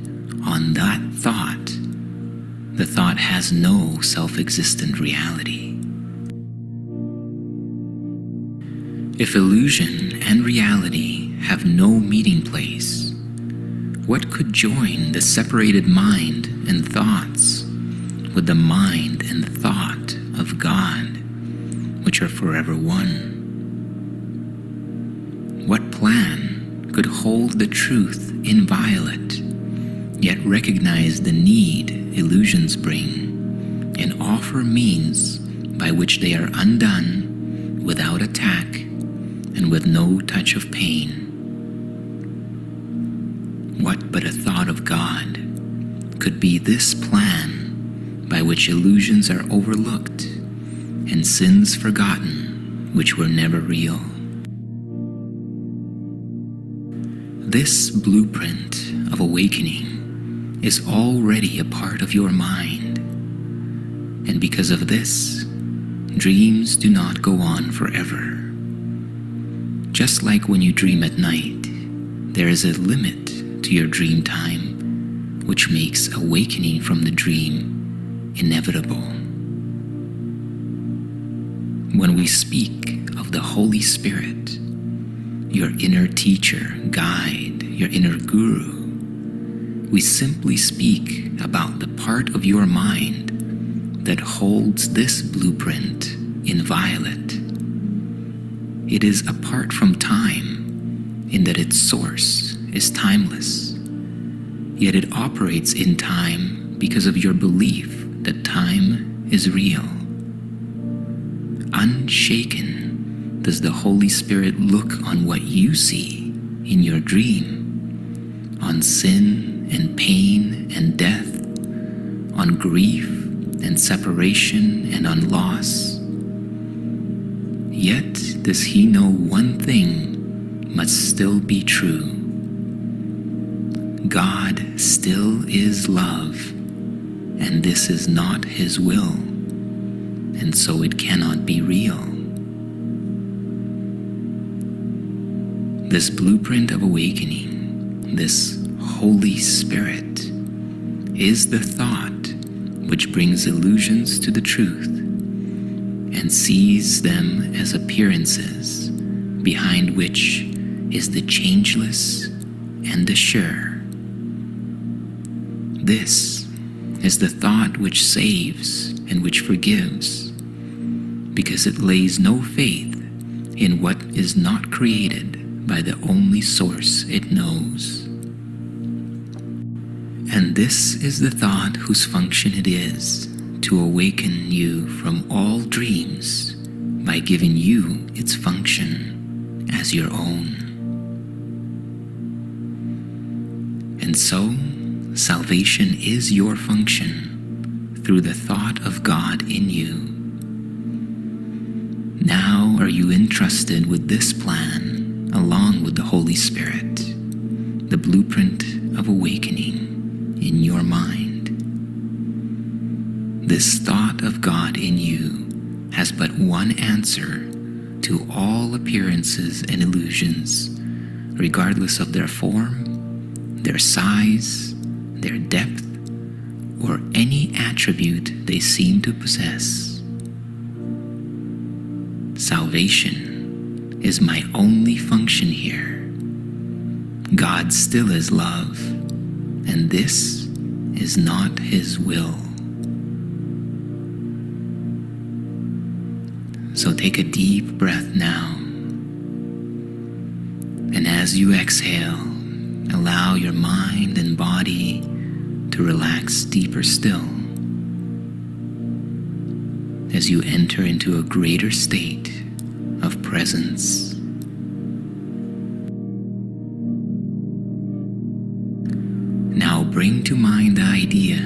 on that thought, the thought has no self-existent reality. If illusion and reality have no meeting place, what could join the separated mind and thoughts with the mind and thought of God, which are forever one? What plan could hold the truth inviolate, yet recognize the need illusions bring, and offer means by which they are undone without attack and with no touch of pain? What but a thought of God could be this plan by which illusions are overlooked and sins forgotten which were never real? This blueprint of awakening is already a part of your mind, and because of this, dreams do not go on forever. Just like when you dream at night, there is a limit to your dream time, which makes awakening from the dream inevitable. When we speak of the Holy Spirit, your inner teacher, guide, your inner guru, we simply speak about the part of your mind that holds this blueprint inviolate. It is apart from time in that its source is timeless, yet it operates in time because of your belief that time is real. Unshaken does the Holy Spirit look on what you see in your dream, on sin and pain and death, on grief and separation and on loss. Yet does he know one thing must still be true. God still is love, and this is not His will, and so it cannot be real. This blueprint of awakening, this Holy Spirit, is the thought which brings illusions to the truth and sees them as appearances behind which is the changeless and the sure. This is the thought which saves and which forgives, because it lays no faith in what is not created by the only source it knows. And this is the thought whose function it is to awaken you from all dreams by giving you its function as your own. And so, salvation is your function through the thought of God in you. Now are you entrusted with this plan along with the Holy Spirit, the blueprint of awakening in your mind. This thought of God in you has but one answer to all appearances and illusions, regardless of their form, their size, their depth, or any attribute they seem to possess. Salvation is my only function here. God still is love, and this is not His will. So take a deep breath now, and as you exhale, allow your mind and body to relax deeper still as you enter into a greater state of presence. Now bring to mind the idea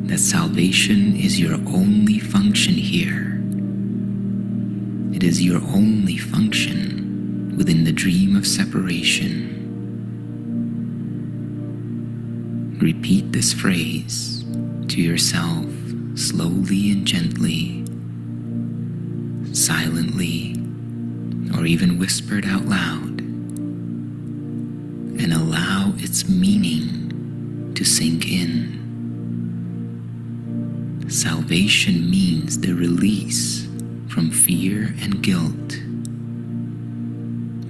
that salvation is your only function here. It is your only function within the dream of separation. Repeat this phrase to yourself slowly and gently, silently, or even whispered out loud, and allow its meaning to sink in. Salvation means the release from fear and guilt,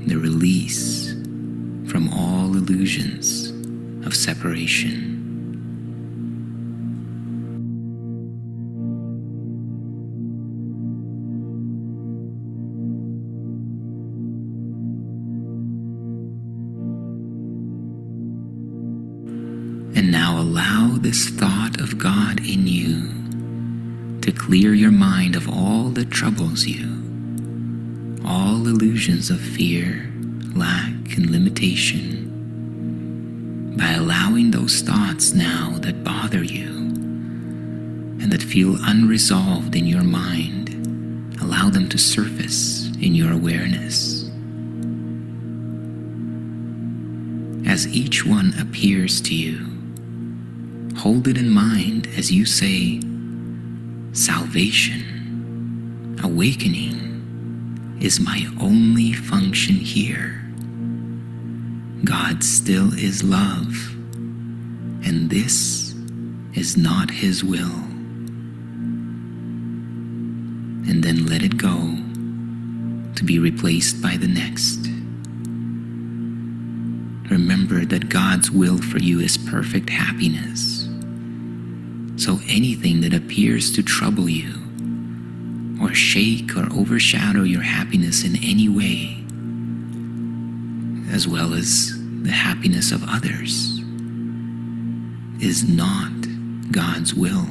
the release from all illusions of separation. And now allow this thought of God in you to clear your mind of all that troubles you, all illusions of fear, lack, and limitation, by allowing those thoughts now that bother you and that feel unresolved in your mind, allow them to surface in your awareness. As each one appears to you, hold it in mind as you say, salvation, awakening, is my only function here. God still is love, and this is not His will. And then let it go to be replaced by the next. Remember that God's will for you is perfect happiness. So anything that appears to trouble you, or shake or overshadow your happiness in any way, as well as the happiness of others, is not God's will.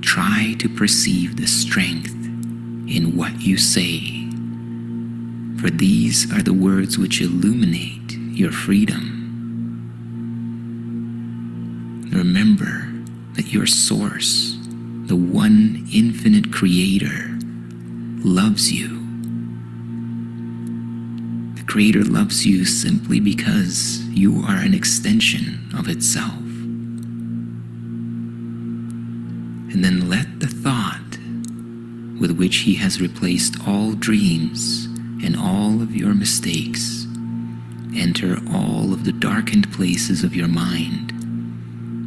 Try to perceive the strength in what you say, for these are the words which illuminate your freedom. Remember that your source, the one infinite creator, loves you. The Creator loves you simply because you are an extension of itself. And then let the thought with which He has replaced all dreams and all of your mistakes enter all of the darkened places of your mind,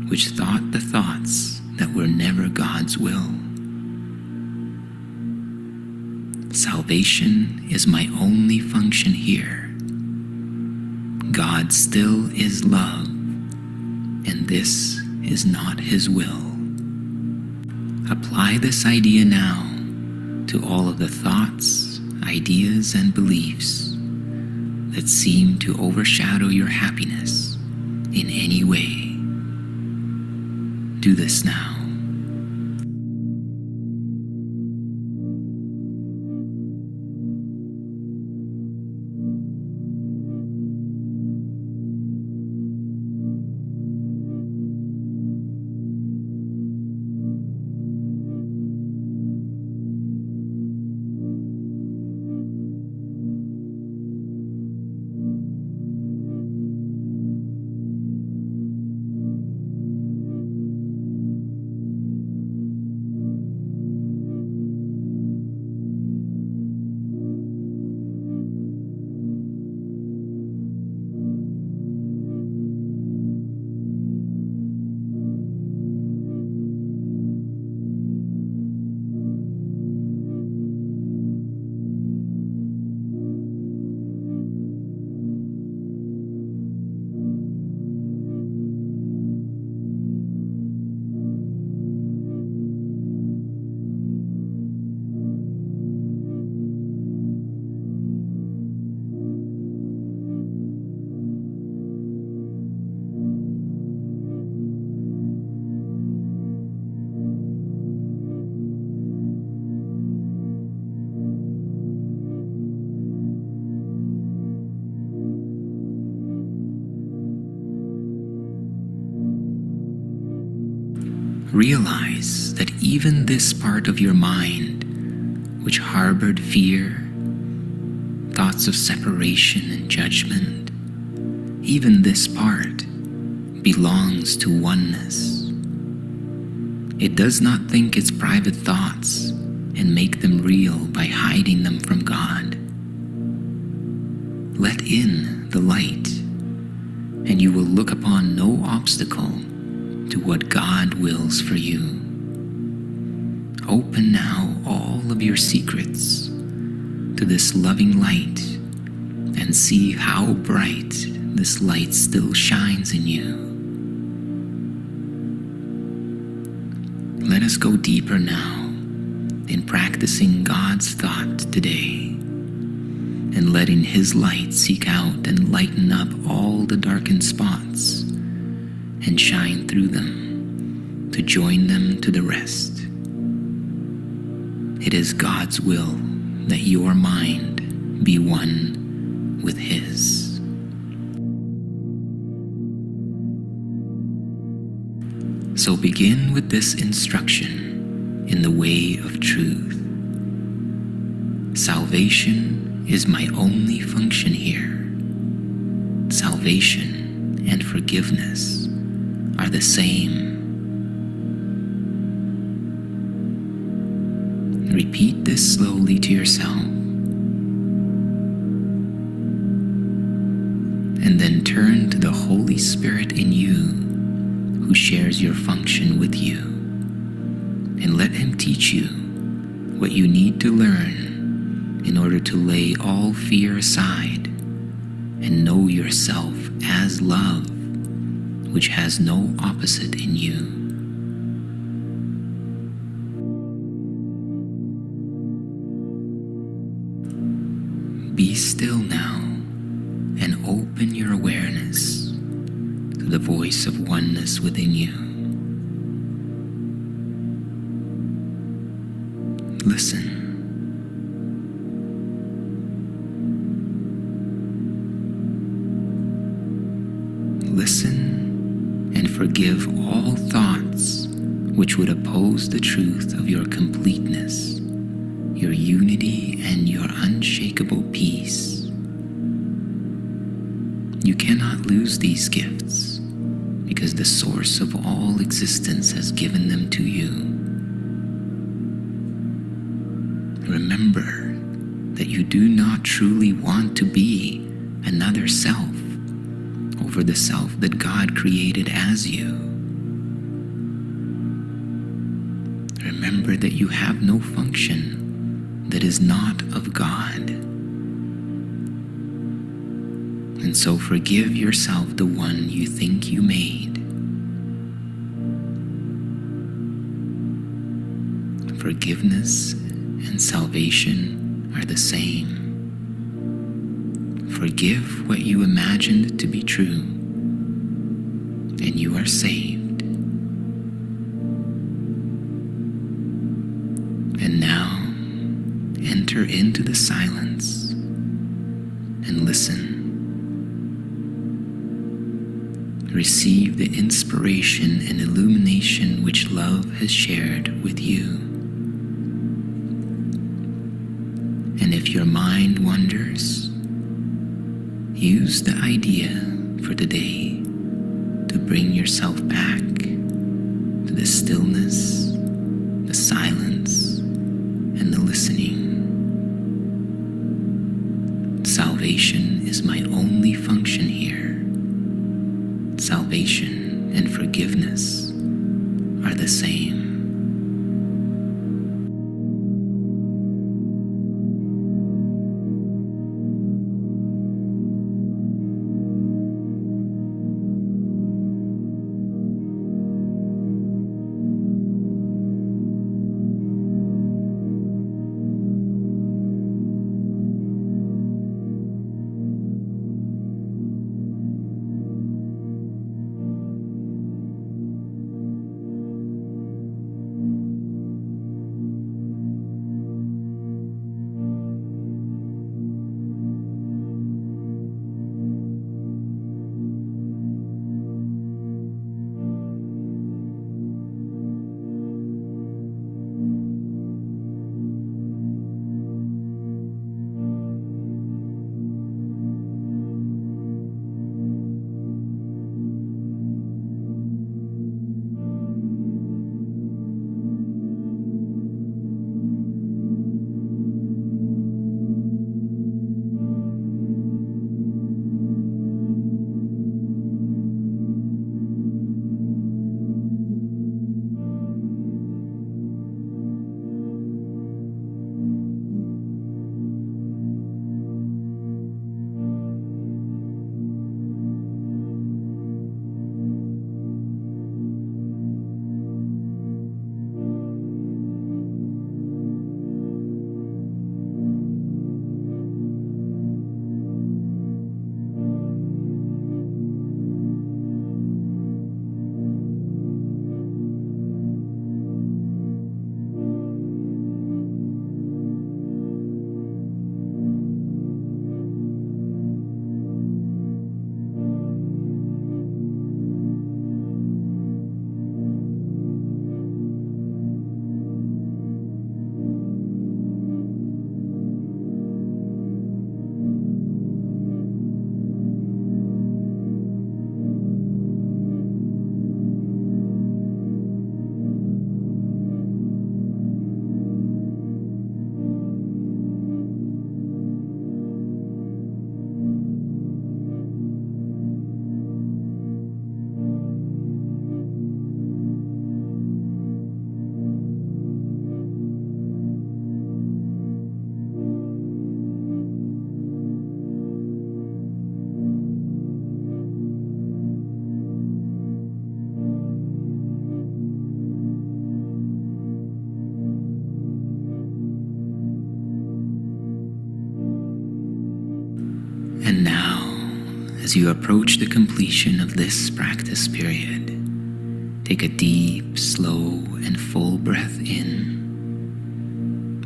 which thought the thoughts that were never God's will. Salvation is my only function here. God still is love, and this is not His will. Apply this idea now to all of the thoughts, ideas, and beliefs that seem to overshadow your happiness in any way. Do this now. Realize that even this part of your mind, which harbored fear, thoughts of separation and judgment, even this part belongs to oneness. It does not think its private thoughts and make them real by hiding them from God. Let in the light, and you will look upon no obstacle to what God wills for you. Open now all of your secrets to this loving light and see how bright this light still shines in you. Let us go deeper now in practicing God's thought today and letting His light seek out and lighten up all the darkened spots and shine through them to join them to the rest. It is God's will that your mind be one with His. So begin with this instruction in the way of truth. Salvation is my only function here. Salvation and forgiveness are the same. Repeat this slowly to yourself, and then turn to the Holy Spirit in you who shares your function with you, and let Him teach you what you need to learn in order to lay all fear aside and know yourself as love, which has no opposite in you. Be still now and open your awareness to the voice of oneness within you. Listen. Listen and forgive all thoughts which would oppose the truth of your completeness, your unity, and your unshakable peace. You cannot lose these gifts because the source of all existence has given them to you. Remember that you do not truly want to be another self over the self that God created as you. Remember that you have no function that is not of God. And so forgive yourself the one you think you made. Forgiveness and salvation are the same. Forgive what you imagined to be true, and you are saved. And now, enter into the silence and listen. Receive the inspiration and illumination which love has shared with you. And if your mind wanders, use the idea for today to bring yourself back to the stillness, the silence, and the listening. Salvation is my only function here. Salvation and forgiveness are the same. And now, as you approach the completion of this practice period, take a deep, slow, and full breath in.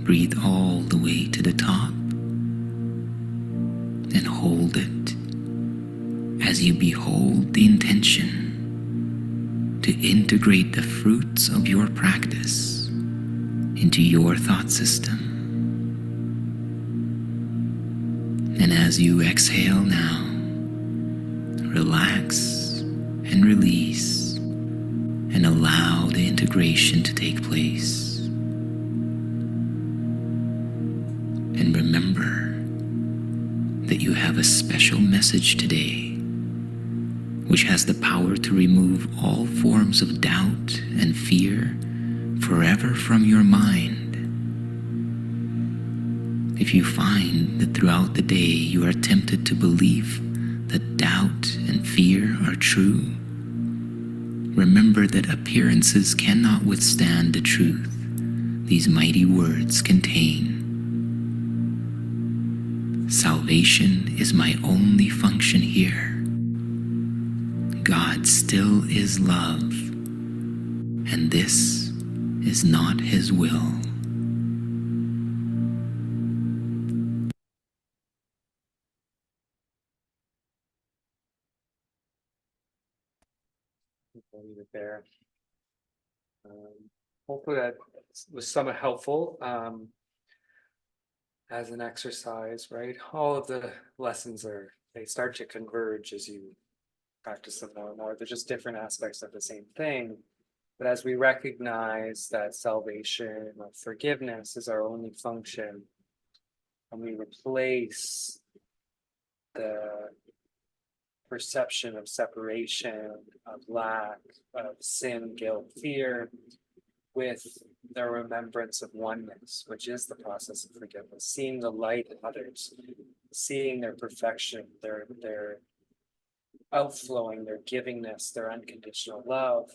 Breathe all the way to the top and hold it as you behold the intention to integrate the fruits of your practice into your thought system. And as you exhale now, relax and release and allow the integration to take place. And remember that you have a special message today, which has the power to remove all forms of doubt and fear forever from your mind. If you find that throughout the day you are tempted to believe that doubt and fear are true, remember that appearances cannot withstand the truth these mighty words contain. Salvation is my only function here. God still is love, and this is not his will. I'll leave it there. Hopefully that was somewhat helpful as an exercise, right? All of the lessons they start to converge as you practice them more and more. They're just different aspects of the same thing. But as we recognize that salvation or forgiveness is our only function, and we replace the perception of separation, of lack, of sin, guilt, fear, with the remembrance of oneness, which is the process of forgiveness, seeing the light in others, seeing their perfection, their outflowing, their givingness, their unconditional love,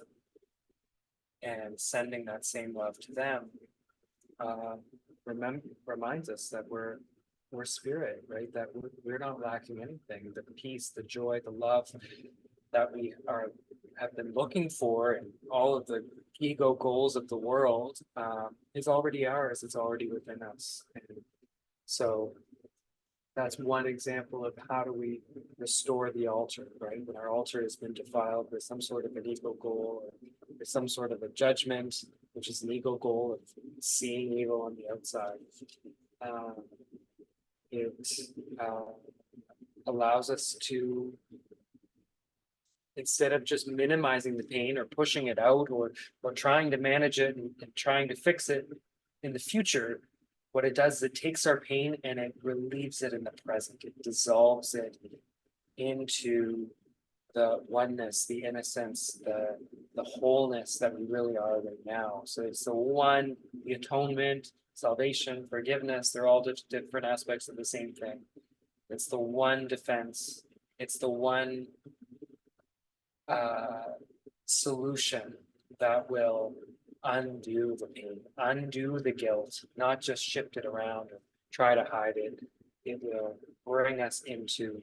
and sending that same love to them, reminds us that we're spirit, right? That we're not lacking anything. The peace, the joy, the love that we have been looking for, and all of the ego goals of the world is already ours. It's already within us. And so that's one example of how do we restore the altar, right? When our altar has been defiled with some sort of an ego goal, or with some sort of a judgment, which is an ego goal of seeing evil on the outside. It allows us to, instead of just minimizing the pain or pushing it out, or trying to manage it and trying to fix it in the future, what it does is it takes our pain and it relieves it in the present. It dissolves it into the oneness, the innocence, the wholeness that we really are right now. So it's the atonement, salvation, forgiveness, they're all just different aspects of the same thing. It's the one defense. It's the one solution that will undo the pain, undo the guilt, not just shift it around or try to hide it. It will bring us into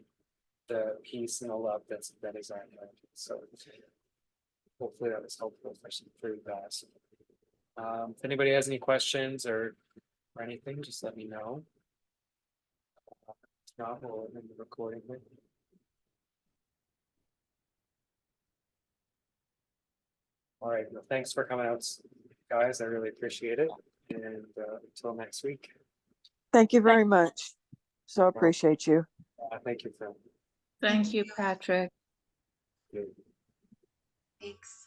the peace and the love that is our heart. So hopefully that was helpful for you guys. If anybody has any questions or anything, just let me know. If not, we'll end the recording. All right, well, thanks for coming out, guys. I really appreciate it. And until next week. Thank you very much. So appreciate you. Thank you, Phil. Thank you, Patrick. Good. Thanks.